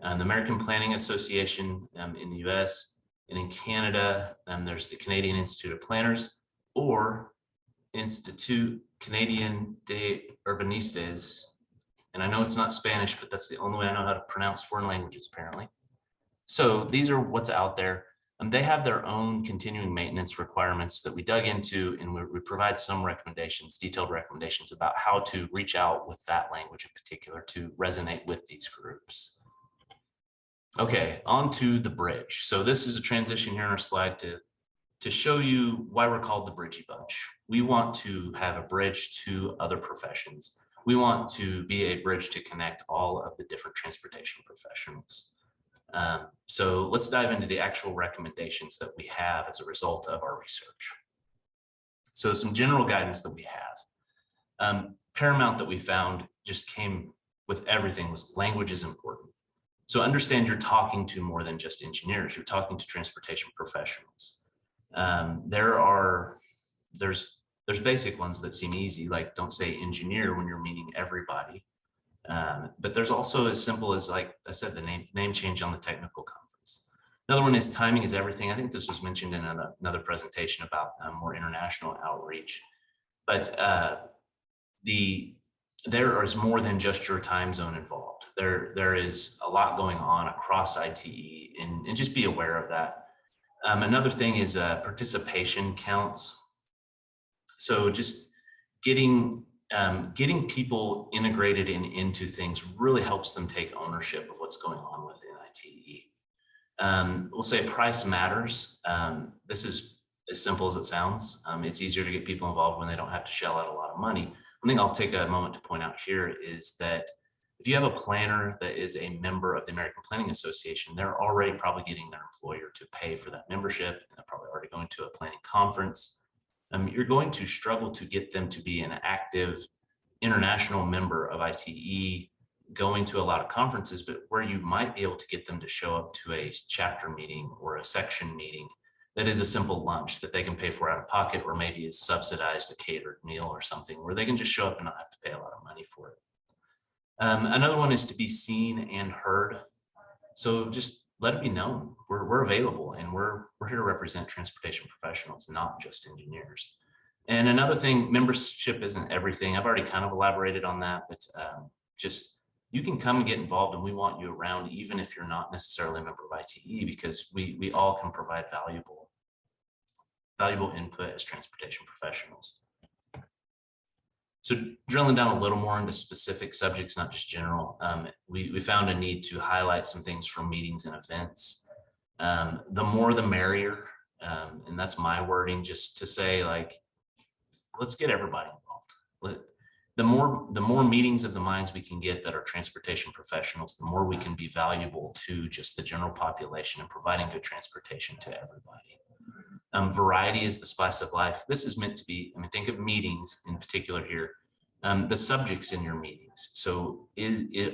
S11: The American Planning Association in the US, and in Canada, there's the Canadian Institute of Planners or Institut Canadien des Urbanistes. And I know it's not Spanish, but that's the only way I know how to pronounce foreign languages apparently. So these are what's out there. They have their own continuing maintenance requirements that we dug into, and we provide some recommendations, detailed recommendations about how to reach out with that language in particular to resonate with these groups. Okay, on to the bridge. So this is a transition here on our slide to show you why we're called the Bridgy Bunch. We want to have a bridge to other professions. We want to be a bridge to connect all of the different transportation professionals. So let's dive into the actual recommendations that we have as a result of our research. So some general guidance that we have. Paramount that we found just came with everything was language is important. So understand you're talking to more than just engineers, you're talking to transportation professionals. There's basic ones that seem easy, like don't say engineer when you're meaning everybody. But there's also as simple as, like I said, the name change on the technical conference. Another one is timing is everything. I think this was mentioned in another presentation about more international outreach. But there is more than just your time zone involved. There is a lot going on across ITE, and just be aware of that. Another thing is participation counts. So just getting people integrated into things really helps them take ownership of what's going on within ITE. We'll say price matters. This is as simple as it sounds. It's easier to get people involved when they don't have to shell out a lot of money. One thing I'll take a moment to point out here is that if you have a planner that is a member of the American Planning Association, they're already probably getting their employer to pay for that membership, and they're probably already going to a planning conference. You're going to struggle to get them to be an active international member of ITE, going to a lot of conferences, but where you might be able to get them to show up to a chapter meeting or a section meeting that is a simple lunch that they can pay for out of pocket, or maybe is subsidized a catered meal or something where they can just show up and not have to pay a lot of money for it. Another one is to be seen and heard. So just let it be known we're available, and we're here to represent transportation professionals, not just engineers. And another thing, membership isn't everything. I've already kind of elaborated on that, but just you can come and get involved, and we want you around even if you're not necessarily a member of ITE, because we all can provide valuable input as transportation professionals. So drilling down a little more into specific subjects, not just general, we found a need to highlight some things from meetings and events. The more the merrier, and that's my wording, just to say, like, let's get everybody involved. The more meetings of the minds we can get that are transportation professionals, the more we can be valuable to just the general population and providing good transportation to everybody. Variety is the spice of life. This is meant to be, I mean, think of meetings in particular here, the subjects in your meetings. So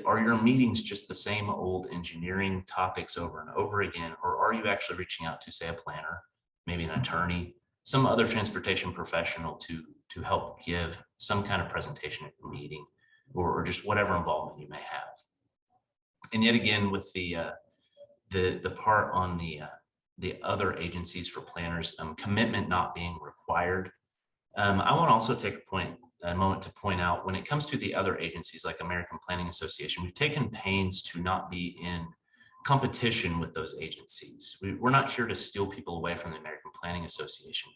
S11: are your meetings just the same old engineering topics over and over again, or are you actually reaching out to, say, a planner, maybe an attorney, some other transportation professional to help give some kind of presentation at your meeting, or just whatever involvement you may have. And yet again, with the part on the other agencies for planners, commitment not being required. I want to also take a moment to point out, when it comes to the other agencies like American Planning Association, we've taken pains to not be in competition with those agencies. We're not here to steal people away from the American Planning Association.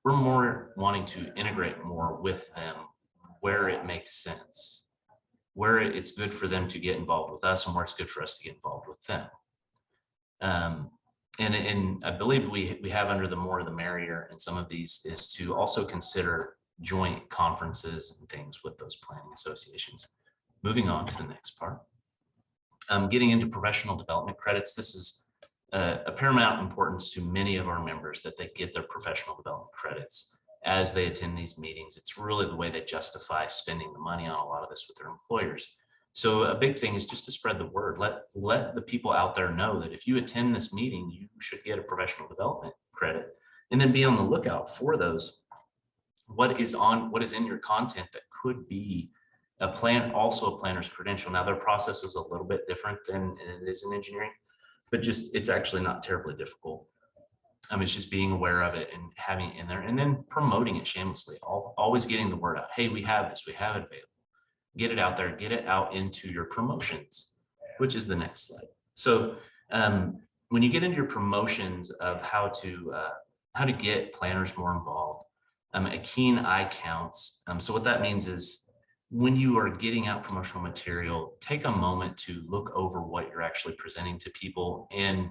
S11: We're more wanting to integrate more with them where it makes sense, where it's good for them to get involved with us and where it's good for us to get involved with them. And I believe we have under the more the merrier in some of these is to also consider joint conferences and things with those planning associations. Moving on to the next part. Getting into professional development credits. This is a paramount importance to many of our members, that they get their professional development credits as they attend these meetings. It's really the way they justify spending the money on a lot of this with their employers. So a big thing is just to spread the word. Let the people out there know that if you attend this meeting, you should get a professional development credit, and then be on the lookout for those. What is in your content that could be also a planner's credential. Now, their process is a little bit different than it is in engineering, but it's actually not terribly difficult. It's just being aware of it and having it in there, and then promoting it shamelessly. Always getting the word out. Hey, we have this. We have it available. Get it out there. Get it out into your promotions, which is the next slide. So when you get into your promotions of how to get planners more involved, a keen eye counts. So what that means is, when you are getting out promotional material, take a moment to look over what you're actually presenting to people, and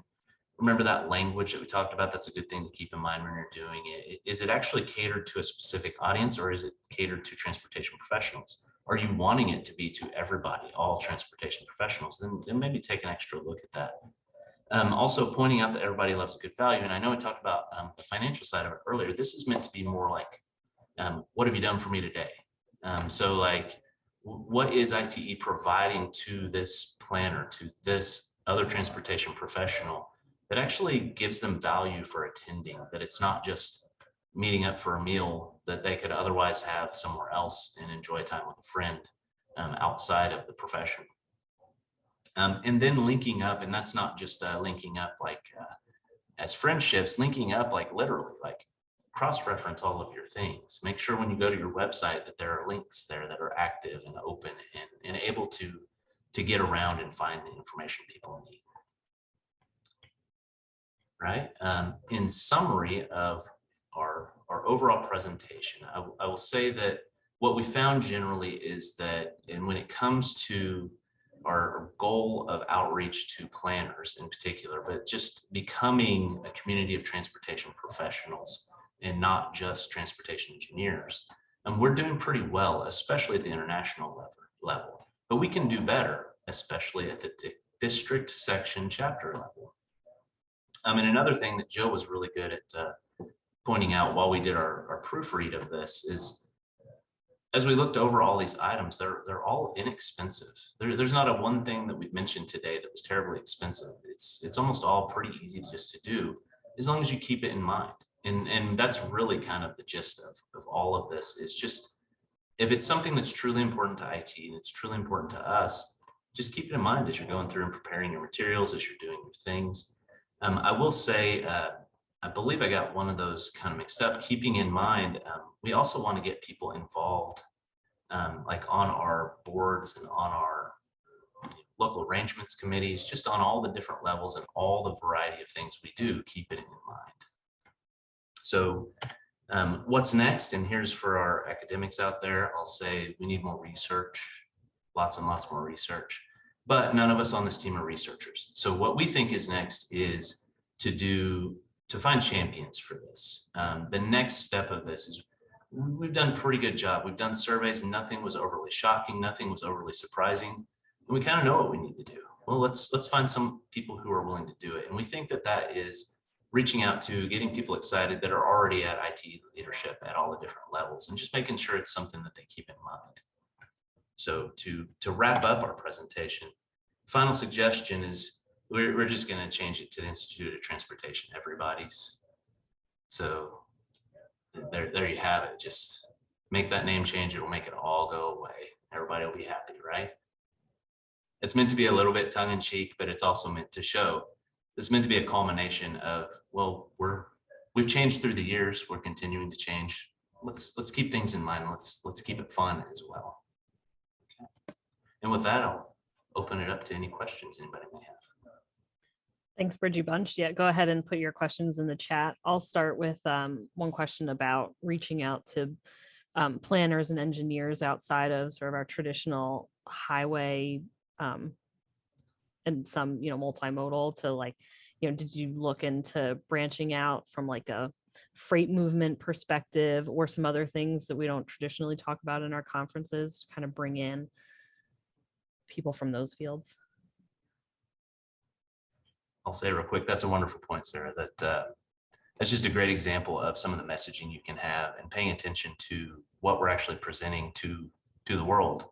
S11: remember that language that we talked about. That's a good thing to keep in mind when you're doing it. Is it actually catered to a specific audience, or is it catered to transportation professionals? Are you wanting it to be to everybody, all transportation professionals? Then maybe take an extra look at that. Also pointing out that everybody loves a good value. And I know I talked about the financial side of it earlier. This is meant to be more like, what have you done for me today? So like, what is ITE providing to this planner, to this other transportation professional, that actually gives them value for attending, that it's not just meeting up for a meal that they could otherwise have somewhere else and enjoy time with a friend outside of the profession. And then linking up, and that's not just linking up like as friendships, linking up like literally, like cross-reference all of your things. Make sure when you go to your website that there are links there that are active and open and able to get around and find the information people need. Right? In summary of our overall presentation, I will say that what we found generally is that, and when it comes to our goal of outreach to planners in particular, but just becoming a community of transportation professionals and not just transportation engineers, and we're doing pretty well, especially at the international level, but we can do better, especially at the district, section, chapter level. And another thing that Jill was really good at pointing out while we did our proofread of this is, as we looked over all these items, they're all inexpensive. There's not a one thing that we've mentioned today that was terribly expensive. It's almost all pretty easy just to do, as long as you keep it in mind. And that's really kind of the gist of all of this, is just, if it's something that's truly important to IT and it's truly important to us, just keep it in mind as you're going through and preparing your materials, as you're doing your things. I will say, I believe I got one of those kind of mixed up. Keeping in mind, we also want to get people involved, like on our boards and on our local arrangements committees, just on all the different levels and all the variety of things we do, keep it in mind. So what's next? And here's for our academics out there, I'll say we need more research, lots and lots more research, but none of us on this team are researchers. So what we think is next is to find champions for this. The next step of this is, we've done a pretty good job. We've done surveys, and nothing was overly shocking, nothing was overly surprising. And we kind of know what we need to do. Well, let's find some people who are willing to do it. And we think that is reaching out to, getting people excited that are already at IT leadership at all the different levels, and just making sure it's something that they keep in mind. So to wrap up our presentation, final suggestion is, we're just going to change it to the Institute of Transportation Everybody's. So there you have it. Just make that name change. It'll make it all go away. Everybody will be happy, right? It's meant to be a little bit tongue in cheek, but it's also meant to show this is meant to be a culmination of, well, we've changed through the years. We're continuing to change. Let's keep things in mind. Let's keep it fun as well. Okay. And with that, I'll open it up to any questions anybody may have.
S4: Thanks, Bridgie Bunch. Yeah, go ahead and put your questions in the chat. I'll start with one question about reaching out to planners and engineers outside of sort of our traditional highway and some, multimodal to like, did you look into branching out from like a freight movement perspective or some other things that we don't traditionally talk about in our conferences to kind of bring in people from those fields?
S11: I'll say real quick, that's a wonderful point, Sarah, that's just a great example of some of the messaging you can have and paying attention to what we're actually presenting to the world.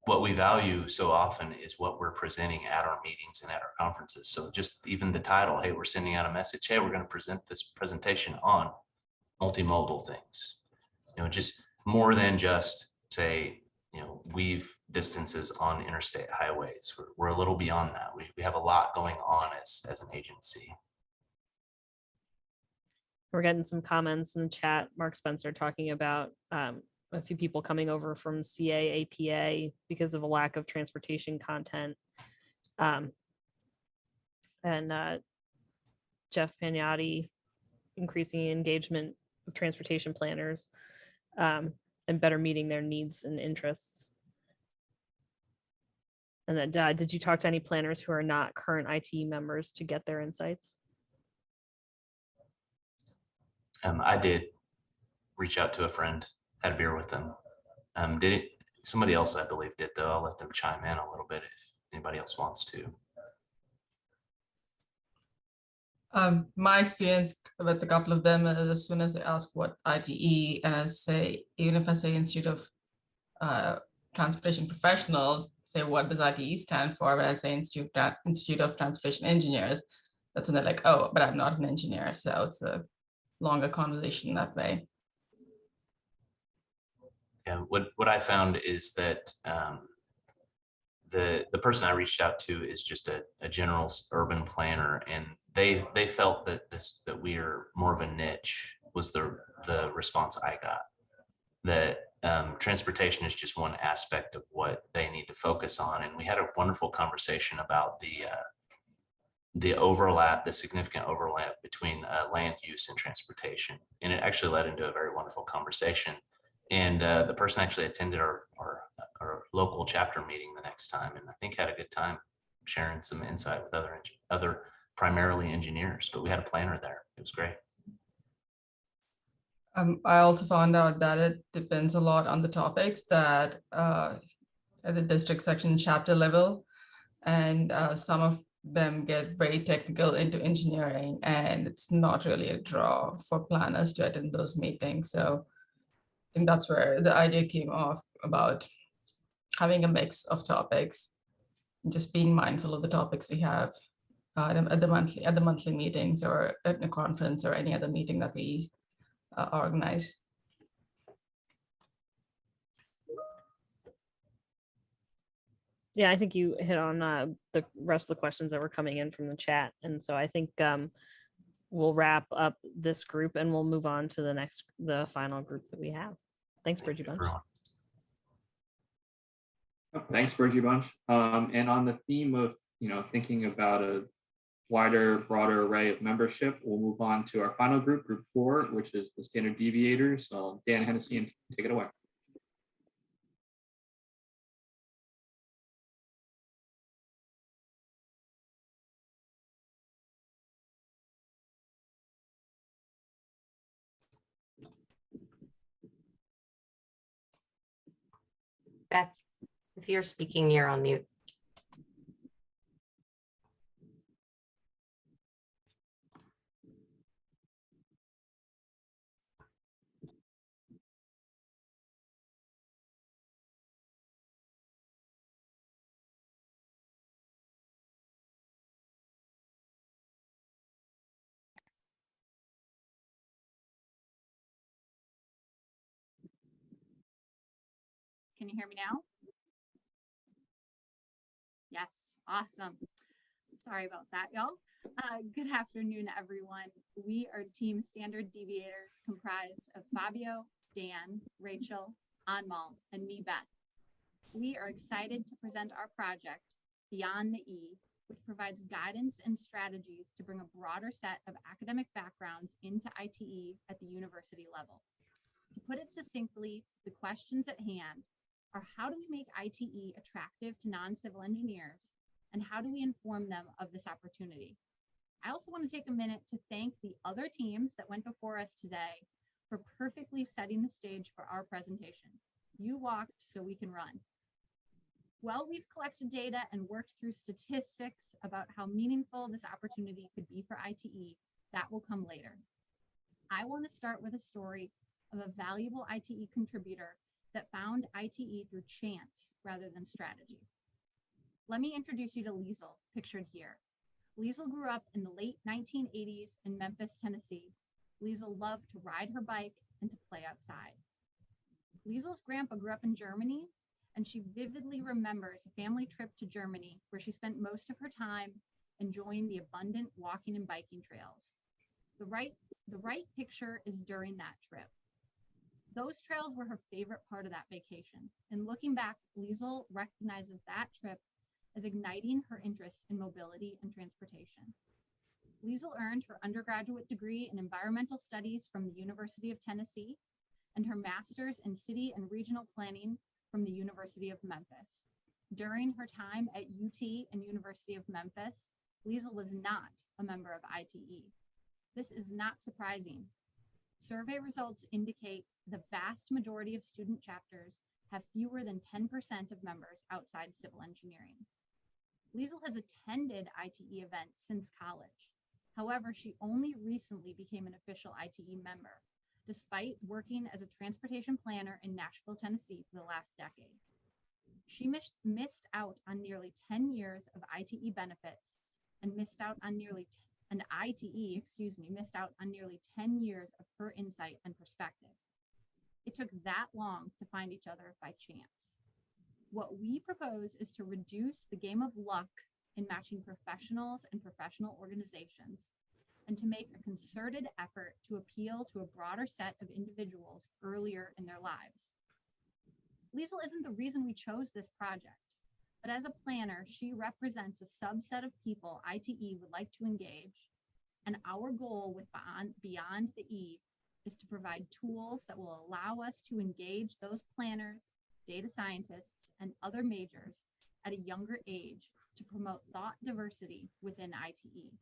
S11: What we value so often is what we're presenting at our meetings and at our conferences. So just even the title, hey, we're sending out a message, hey, we're going to present this presentation on multimodal things. Just more than just say, weave distances on interstate highways. We're a little beyond that. We have a lot going on as an agency.
S4: We're getting some comments in the chat. Mark Spencer talking about a few people coming over from CA, APA because of a lack of transportation content. And Jeff Pagnotti increasing engagement of transportation planners and better meeting their needs and interests. And then did you talk to any planners who are not current IT members to get their insights?
S11: I did reach out to a friend, had a beer with them. Somebody else, I believe, did, though. I'll let them chime in a little bit if anybody else wants to.
S12: My experience with a couple of them is as soon as they ask what ITE, and I say, even if I say Institute of Transportation Professionals, say what does ITE stand for? But I say Institute of Transportation Engineers, that's when they're like, oh, but I'm not an engineer. So it's a longer conversation that way.
S11: Yeah, what I found is that the person I reached out to is just a general urban planner, and they felt that that we are more of a niche was the response I got. That transportation is just one aspect of what they need to focus on, and we had a wonderful conversation about the overlap, the significant overlap between land use and transportation, and it actually led into a very wonderful conversation. And the person actually attended our local chapter meeting the next time, and I think had a good time sharing some insight with other primarily engineers, but we had a planner there. It was great.
S12: I also found out that it depends a lot on the topics that at the district section chapter level, and some of them get very technical into engineering, and it's not really a draw for planners to attend those meetings. So I think that's where the idea came off about having a mix of topics, just being mindful of the topics we have at the monthly meetings or at a conference or any other meeting that we organize.
S4: Yeah, I think you hit on the rest of the questions that were coming in from the chat. And so I think we'll wrap up this group and we'll move on to the final group that we have. Thanks, Bridgie Bunch.
S1: Thanks, Bridgie Bunch. And on the theme of, thinking about a wider, broader array of membership, we'll move on to our final group, group 4, which is the standard deviators. So Dan Hennessy, take it away.
S13: Beth, if you're speaking, you're on mute.
S14: Can you hear me now? Yes, awesome. Sorry about that, y'all. Good afternoon, everyone. We are Team Standard Deviators comprised of Fabio, Dan, Rachel, Anmal, and me, Beth. We are excited to present our project, Beyond the E, which provides guidance and strategies to bring a broader set of academic backgrounds into ITE at the university level. To put it succinctly, the questions at hand are: how do we make ITE attractive to non-civil engineers, and how do we inform them of this opportunity? I also want to take a minute to thank the other teams that went before us today for perfectly setting the stage for our presentation. You walked so we can run. Well, we've collected data and worked through statistics about how meaningful this opportunity could be for ITE. That will come later. I want to start with a story of a valuable ITE contributor that found ITE through chance rather than strategy. Let me introduce you to Liesl, pictured here. Liesl grew up in the late 1980s in Memphis, Tennessee. Liesl loved to ride her bike and to play outside. Liesl's grandpa grew up in Germany, and she vividly remembers a family trip to Germany where she spent most of her time enjoying the abundant walking and biking trails. The right picture is during that trip. Those trails were her favorite part of that vacation. And looking back, Liesl recognizes that trip as igniting her interest in mobility and transportation. Liesl earned her undergraduate degree in environmental studies from the University of Tennessee and her master's in city and regional planning from the University of Memphis. During her time at UT and University of Memphis, Liesl was not a member of ITE. This is not surprising. Survey results indicate the vast majority of student chapters have fewer than 10% of members outside civil engineering. Liesl has attended ITE events since college. However, she only recently became an official ITE member, despite working as a transportation planner in Nashville, Tennessee for the last decade. She missed out on nearly 10 years of ITE benefits and missed out on nearly 10 years of her insight and perspective. It took that long to find each other by chance. What we propose is to reduce the game of luck in matching professionals and professional organizations, and to make a concerted effort to appeal to a broader set of individuals earlier in their lives. Liesl isn't the reason we chose this project, but as a planner, she represents a subset of people ITE would like to engage, and our goal with Beyond the E is to provide tools that will allow us to engage those planners, data scientists, and other majors at a younger age to promote thought diversity within ITE.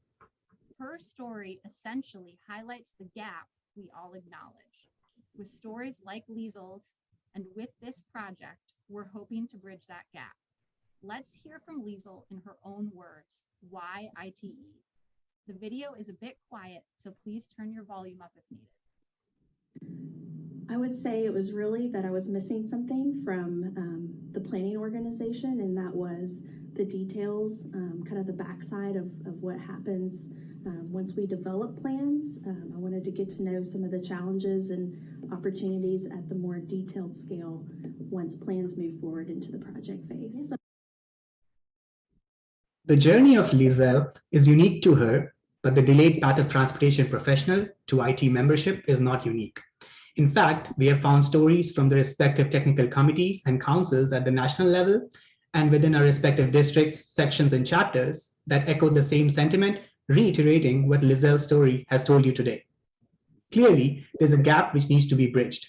S14: Her story essentially highlights the gap we all acknowledge. With stories like Liesl's, and with this project, we're hoping to bridge that gap. Let's hear from Liesl in her own words. Why ITE? The video is a bit quiet, so please turn your volume up if needed.
S15: I would say it was really that I was missing something from the planning organization, and that was the details, kind of the backside of what happens once we develop plans. I wanted to get to know some of the challenges and opportunities at the more detailed scale once plans move forward into the project phase.
S16: The journey of Liesl is unique to her, but the delayed path of transportation professional to IT membership is not unique. In fact, we have found stories from the respective technical committees and councils at the national level and within our respective districts, sections, and chapters that echo the same sentiment, reiterating what Liesl's story has told you today. Clearly, there's a gap which needs to be bridged.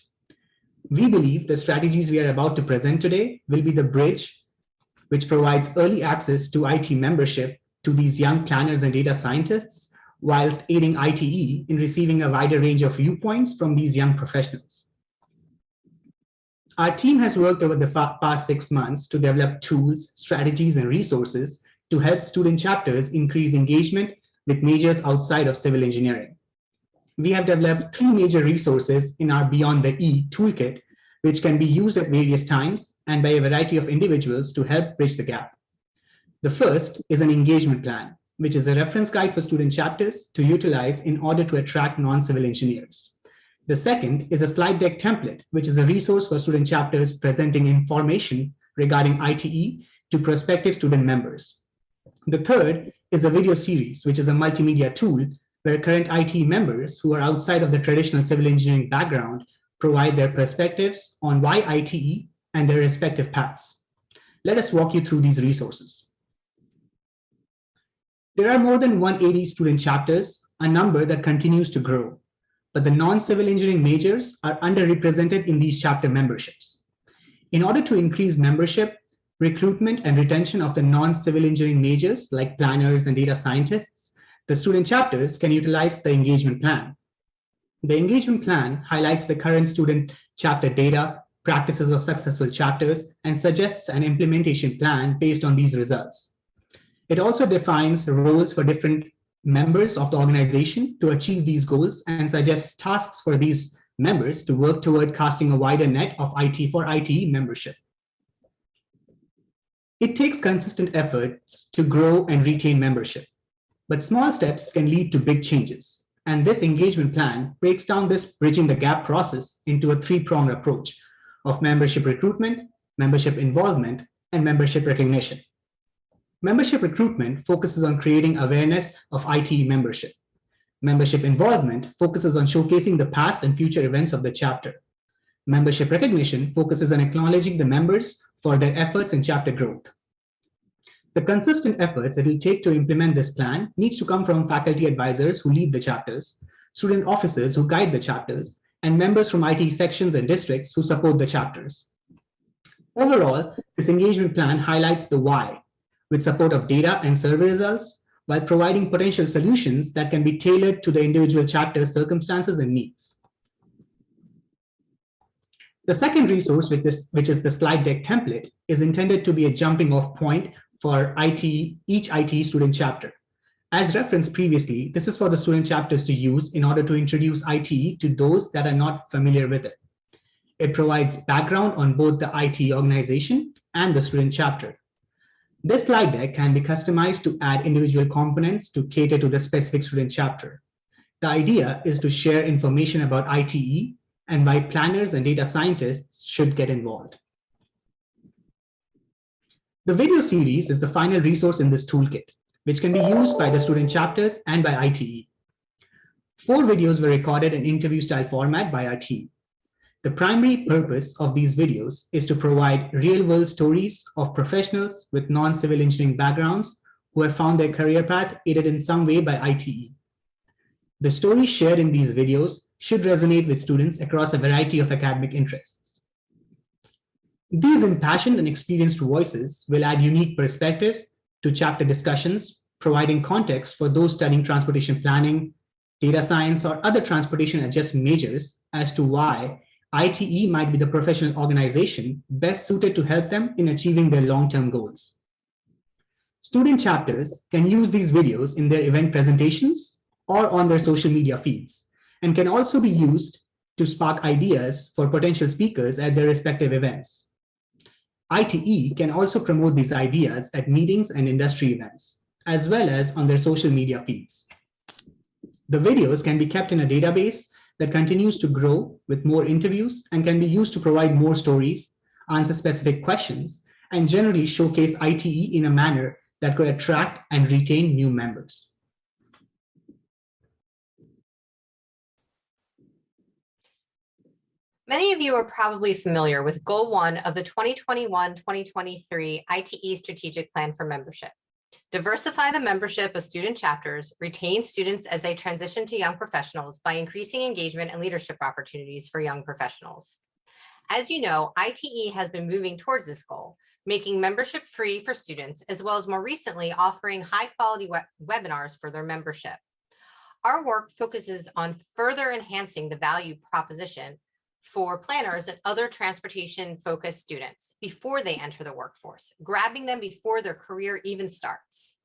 S16: We believe the strategies we are about to present today will be the bridge which provides early access to IT membership to these young planners and data scientists, whilst aiding ITE in receiving a wider range of viewpoints from these young professionals. Our team has worked over the past 6 months to develop tools, strategies, and resources to help student chapters increase engagement with majors outside of civil engineering. We have developed 3 major resources in our Beyond the E toolkit, which can be used at various times and by a variety of individuals to help bridge the gap. The first is an engagement plan, which is a reference guide for student chapters to utilize in order to attract non-civil engineers. The second is a slide deck template, which is a resource for student chapters presenting information regarding ITE to prospective student members. The third is a video series, which is a multimedia tool where current ITE members who are outside of the traditional civil engineering background provide their perspectives on why ITE and their respective paths. Let us walk you through these resources. There are more than 180 student chapters, a number that continues to grow, but the non-civil engineering majors are underrepresented in these chapter memberships. In order to increase membership, recruitment, and retention of the non-civil engineering majors like planners and data scientists, the student chapters can utilize the engagement plan. The engagement plan highlights the current student chapter data, practices of successful chapters, and suggests an implementation plan based on these results. It also defines roles for different members of the organization to achieve these goals and suggests tasks for these members to work toward casting a wider net of IT for ITE membership. It takes consistent efforts to grow and retain membership, but small steps can lead to big changes. And this engagement plan breaks down this bridging the gap process into a three-pronged approach of membership recruitment, membership involvement, and membership recognition. Membership recruitment focuses on creating awareness of ITE membership. Membership involvement focuses on showcasing the past and future events of the chapter. Membership recognition focuses on acknowledging the members for their efforts in chapter growth. The consistent efforts it will take to implement this plan needs to come from faculty advisors who lead the chapters, student officers who guide the chapters, and members from ITE sections and districts who support the chapters. Overall, this engagement plan highlights the why, with support of data and survey results, while providing potential solutions that can be tailored to the individual chapter's circumstances and needs. The second resource, which is the slide deck template, is intended to be a jumping off point for each ITE student chapter. As referenced previously, this is for the student chapters to use in order to introduce ITE to those that are not familiar with it. It provides background on both the ITE organization and the student chapter. This slide deck can be customized to add individual components to cater to the specific student chapter. The idea is to share information about ITE and why planners and data scientists should get involved. The video series is the final resource in this toolkit, which can be used by the student chapters and by ITE. 4 videos were recorded in interview-style format by our team. The primary purpose of these videos is to provide real-world stories of professionals with non-civil engineering backgrounds who have found their career path aided in some way by ITE. The stories shared in these videos should resonate with students across a variety of academic interests. These impassioned and experienced voices will add unique perspectives to chapter discussions, providing context for those studying transportation planning, data science, or other transportation adjacent majors as to why ITE might be the professional organization best suited to help them in achieving their long-term goals. Student chapters can use these videos in their event presentations or on their social media feeds, and can also be used to spark ideas for potential speakers at their respective events. ITE can also promote these ideas at meetings and industry events, as well as on their social media feeds. The videos can be kept in a database that continues to grow with more interviews and can be used to provide more stories, answer specific questions, and generally showcase ITE in a manner that could attract and retain new members.
S13: Many of you are probably familiar with Goal 1 of the 2021-2023 ITE Strategic Plan for Membership. Diversify the membership of student chapters, retain students as they transition to young professionals by increasing engagement and leadership opportunities for young professionals. As you know, ITE has been moving towards this goal, making membership free for students, as well as more recently offering high-quality webinars for their membership. Our work focuses on further enhancing the value proposition for planners and other transportation-focused students before they enter the workforce, grabbing them before their career even starts.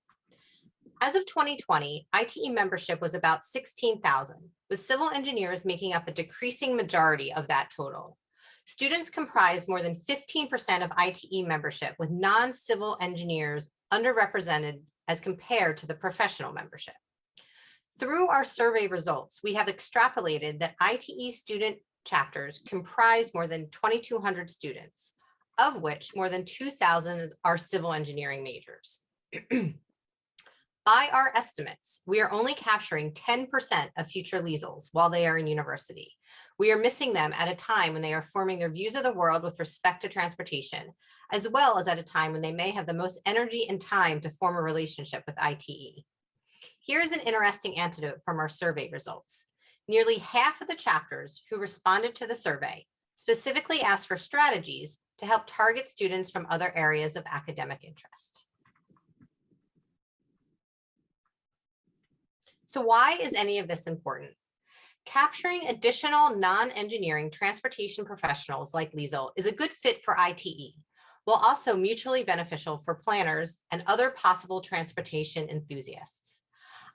S13: As of 2020, ITE membership was about 16,000, with civil engineers making up a decreasing majority of that total. Students comprise more than 15% of ITE membership, with non-civil engineers underrepresented as compared to the professional membership. Through our survey results, we have extrapolated that ITE student chapters comprise more than 2,200 students, of which more than 2,000 are civil engineering majors. By our estimates, we are only capturing 10% of future Liesels while they are in university. We are missing them at a time when they are forming their views of the world with respect to transportation, as well as at a time when they may have the most energy and time to form a relationship with ITE. Here's an interesting anecdote from our survey results. Nearly half of the chapters who responded to the survey specifically asked for strategies to help target students from other areas of academic interest. So why is any of this important? Capturing additional non-engineering transportation professionals like Liesel is a good fit for ITE, while also mutually beneficial for planners and other possible transportation enthusiasts.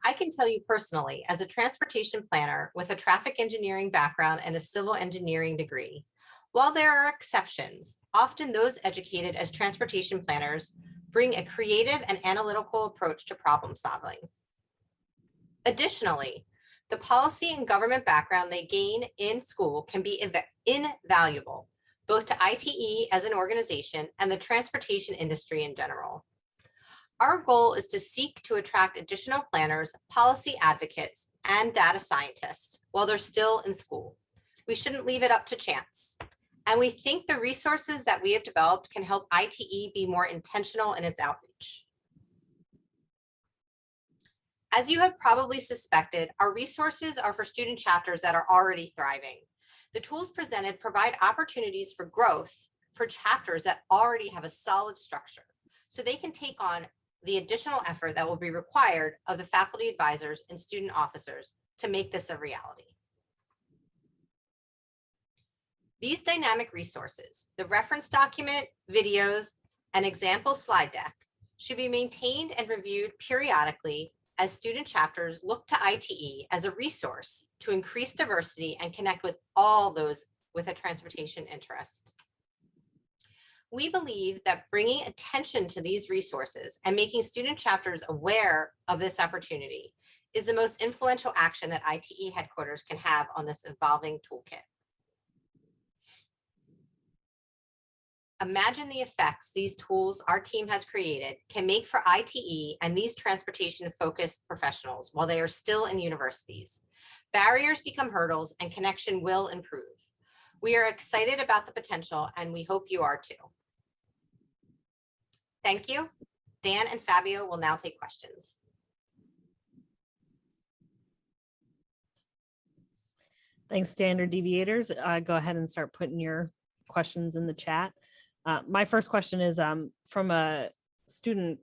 S13: I can tell you personally, as a transportation planner with a traffic engineering background and a civil engineering degree, while there are exceptions, often those educated as transportation planners bring a creative and analytical approach to problem solving. Additionally, the policy and government background they gain in school can be invaluable, both to ITE as an organization and the transportation industry in general. Our goal is to seek to attract additional planners, policy advocates, and data scientists while they're still in school. We shouldn't leave it up to chance. And we think the resources that we have developed can help ITE be more intentional in its outreach. As you have probably suspected, our resources are for student chapters that are already thriving. The tools presented provide opportunities for growth for chapters that already have a solid structure, so they can take on the additional effort that will be required of the faculty advisors and student officers to make this a reality. These dynamic resources, the reference document, videos, and example slide deck, should be maintained and reviewed periodically as student chapters look to ITE as a resource to increase diversity and connect with all those with a transportation interest. We believe that bringing attention to these resources and making student chapters aware of this opportunity is the most influential action that ITE headquarters can have on this evolving toolkit. Imagine the effects these tools our team has created can make for ITE and these transportation-focused professionals while they are still in universities. Barriers become hurdles and connection will improve. We are excited about the potential and we hope you are too. Thank you. Dan and Fabio will now take questions.
S4: Thanks, Standard Deviators. Go ahead and start putting your questions in the chat. My first question is from a student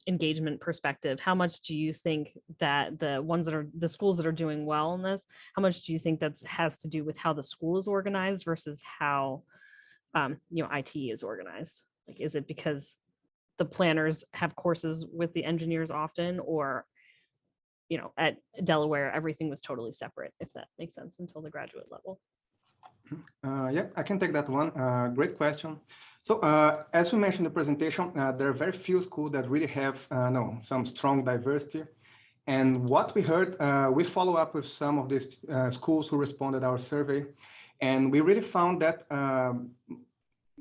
S4: engagement perspective, how much do you think that the schools that are doing well in this, how much do you think that has to do with how the school is organized versus how ITE is organized? Like, is it because the planners have courses with the engineers often, or at Delaware everything was totally separate, if that makes sense, until the graduate level?
S17: Yeah, I can take that one. Great question. So as we mentioned in the presentation, there are very few schools that really have some strong diversity. And what we heard, we follow up with some of these schools who responded to our survey. And we really found that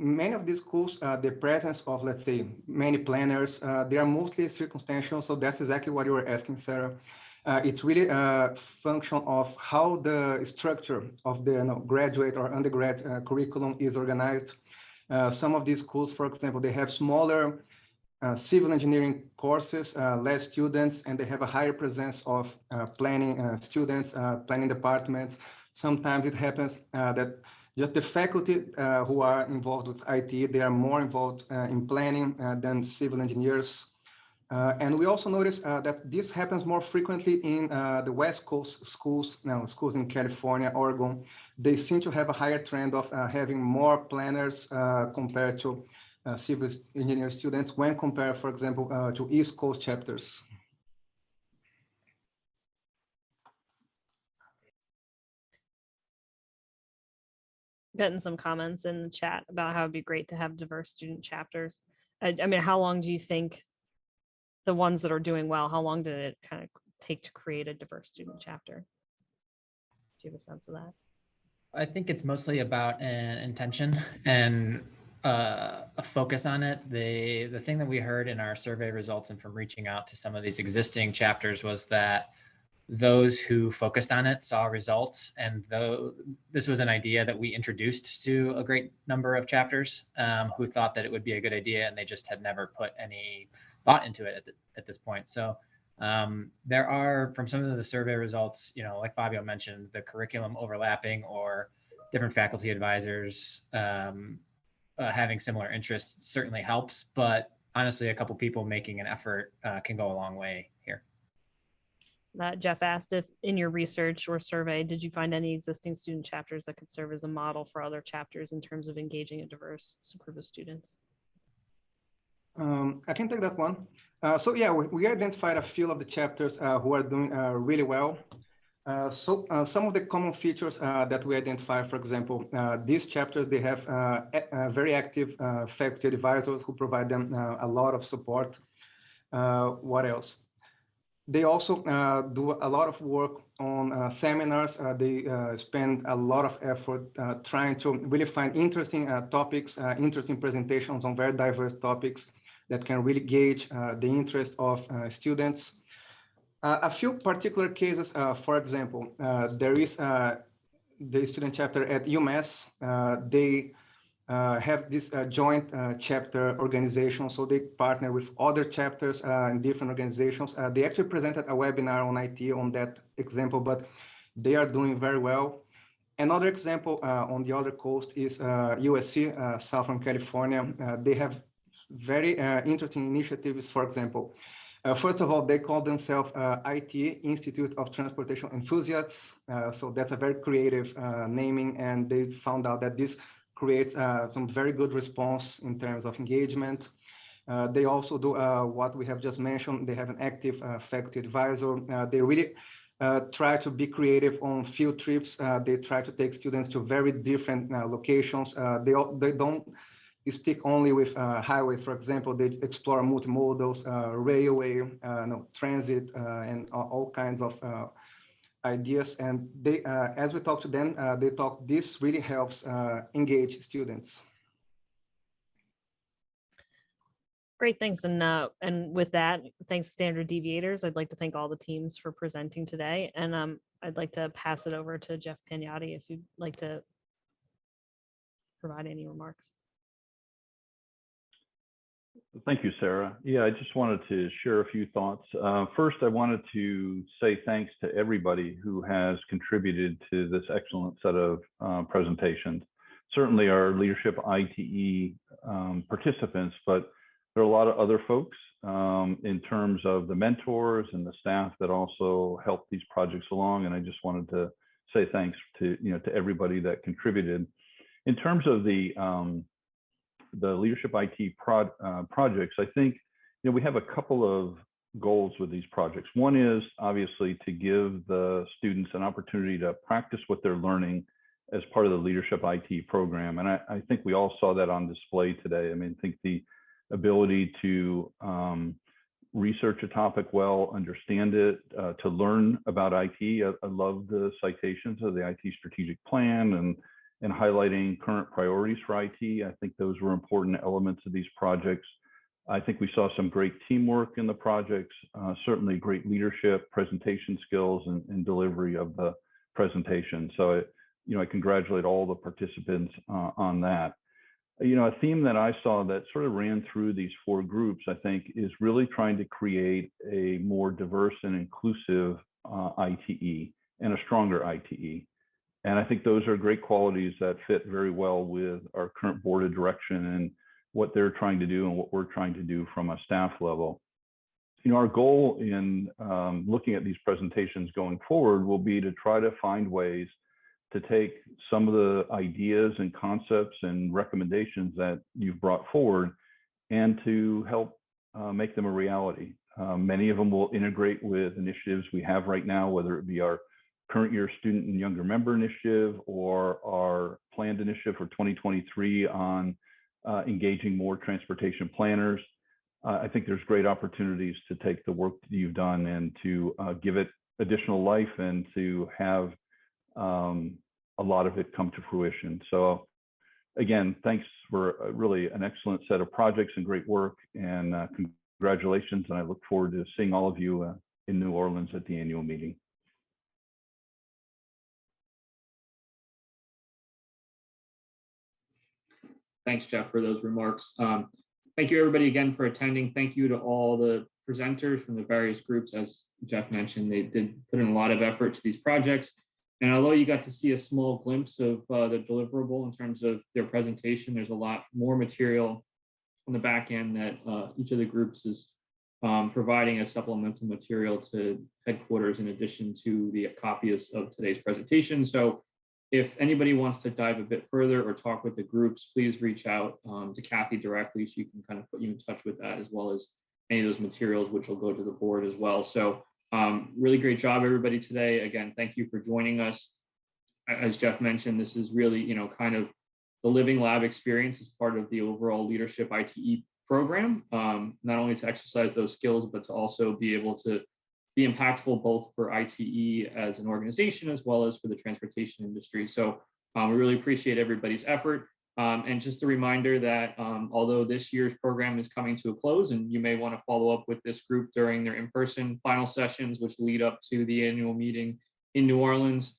S17: many of these schools, the presence of, let's say, many planners, they are mostly circumstantial. So that's exactly what you were asking, Sarah. It's really a function of how the structure of the graduate or undergrad curriculum is organized. Some of these schools, for example, they have smaller civil engineering courses, less students, and they have a higher presence of planning students, planning departments. Sometimes it happens that just the faculty who are involved with IT, they are more involved in planning than civil engineers. And we also notice that this happens more frequently in the West Coast schools, schools in California, Oregon. They seem to have a higher trend of having more planners compared to civil engineer students when compared, for example, to East Coast chapters.
S4: Getting some comments in the chat about how it'd be great to have diverse student chapters. I mean, how long do you think the ones that are doing well, how long did it kind of take to create a diverse student chapter? Do you have a sense of that?
S18: I think it's mostly about an intention and a focus on it. The thing that we heard in our survey results and from reaching out to some of these existing chapters was that those who focused on it saw results. And though this was an idea that we introduced to a great number of chapters who thought that it would be a good idea, and they just had never put any thought into it at this point. So there are, from some of the survey results, you know, like Fabio mentioned, the curriculum overlapping or different faculty advisors having similar interests certainly helps, but honestly, a couple people making an effort can go a long way here.
S4: Jeff asked if in your research or survey, did you find any existing student chapters that could serve as a model for other chapters in terms of engaging a diverse group of students?
S17: I can take that one. So yeah, we identified a few of the chapters who are doing really well. Some of the common features that we identify, for example, these chapters, they have very active faculty advisors who provide them a lot of support. What else? They also do a lot of work on seminars. They spend a lot of effort trying to really find interesting topics, interesting presentations on very diverse topics that can really gauge the interest of students. A few particular cases, for example, there is the student chapter at UMass. They have this joint chapter organization, so they partner with other chapters in different organizations. They actually presented a webinar on IT on that example, but they are doing very well. Another example on the other coast is USC, Southern California. They have very interesting initiatives, for example. First of all, they call themselves IT Institute of Transportation Enthusiasts. So that's a very creative naming, and they found out that this creates some very good response in terms of engagement. They also do what we have just mentioned. They have an active faculty advisor. They really try to be creative on field trips. They try to take students to very different locations. They don't stick only with highways, for example. They explore multimodals, railway, transit, and all kinds of ideas. And they, as we talk to them, this really helps engage students.
S4: Great, thanks. And with that, thanks Standard Deviators. I'd like to thank all the teams for presenting today. And I'd like to pass it over to Jeff Pagnotti if you'd like to provide any remarks.
S19: Thank you, Sarah. Yeah, I just wanted to share a few thoughts. First, I wanted to say thanks to everybody who has contributed to this excellent set of presentations. Certainly our LeadershipITE participants, but there are a lot of other folks in terms of the mentors and the staff that also help these projects along. And I just wanted to say thanks to to everybody that contributed. In terms of the LeadershipITE projects, I think we have a couple of goals with these projects. One is obviously to give the students an opportunity to practice what they're learning as part of the LeadershipITE program. And I think we all saw that on display today. I mean, I think the ability to research a topic well, understand it, to learn about IT. I love the citations of the IT strategic plan and highlighting current priorities for IT. I think those were important elements of these projects. I think we saw some great teamwork in the projects, certainly great leadership, presentation skills, and delivery of the presentation. So, I congratulate all the participants on that. A theme that I saw that sort of ran through these four groups, I think, is really trying to create a more diverse and inclusive ITE and a stronger ITE. And I think those are great qualities that fit very well with our current board of direction and what they're trying to do and what we're trying to do from a staff level. Our goal in looking at these presentations going forward will be to try to find ways to take some of the ideas and concepts and recommendations that you've brought forward and to help make them a reality. Many of them will integrate with initiatives we have right now, whether it be our current year student and younger member initiative or our planned initiative for 2023 on engaging more transportation planners. I think there's great opportunities to take the work that you've done and to give it additional life and to have a lot of it come to fruition. So again, thanks for really an excellent set of projects and great work, and congratulations. And I look forward to seeing all of you in New Orleans at the annual meeting.
S1: Thanks, Jeff, for those remarks. Thank you, everybody, again, for attending. Thank you to all the presenters from the various groups. As Jeff mentioned, they did put in a lot of effort to these projects. And although you got to see a small glimpse of the deliverable in terms of their presentation, there's a lot more material on the back end that each of the groups is providing as supplemental material to headquarters in addition to the copies of today's presentation. So if anybody wants to dive a bit further or talk with the groups, please reach out to Kathy directly. She can kind of put you in touch with that, as well as any of those materials, which will go to the board as well. So really great job, everybody, today. Again, thank you for joining us. As Jeff mentioned, this is really, kind of the living lab experience as part of the overall LeadershipITE program, not only to exercise those skills, but to also be able to be impactful both for ITE as an organization as well as for the transportation industry. So we really appreciate everybody's effort. And just a reminder that although this year's program is coming to a close, and you may want to follow up with this group during their in-person final sessions, which lead up to the annual meeting in New Orleans,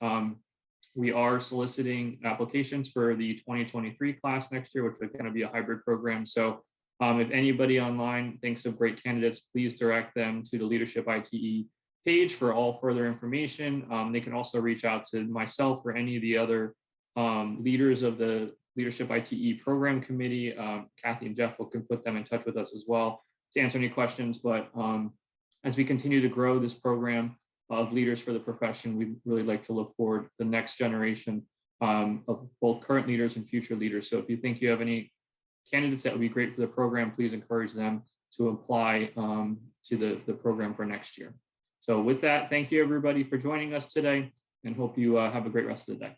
S1: we are soliciting applications for the 2023 class next year, which is going to be a hybrid program. So if anybody online thinks of great candidates, please direct them to the LeadershipITE page for all further information. They can also reach out to myself or any of the other leaders of the LeadershipITE program committee. Kathy and Jeff can put them in touch with us as well to answer any questions. But as we continue to grow this program of leaders for the profession, we'd really like to look forward to the next generation of both current leaders and future leaders. So if you think you have any candidates that would be great for the program, please encourage them to apply to the program for next year. So with that, thank you, everybody, for joining us today, and hope you have a great rest of the day.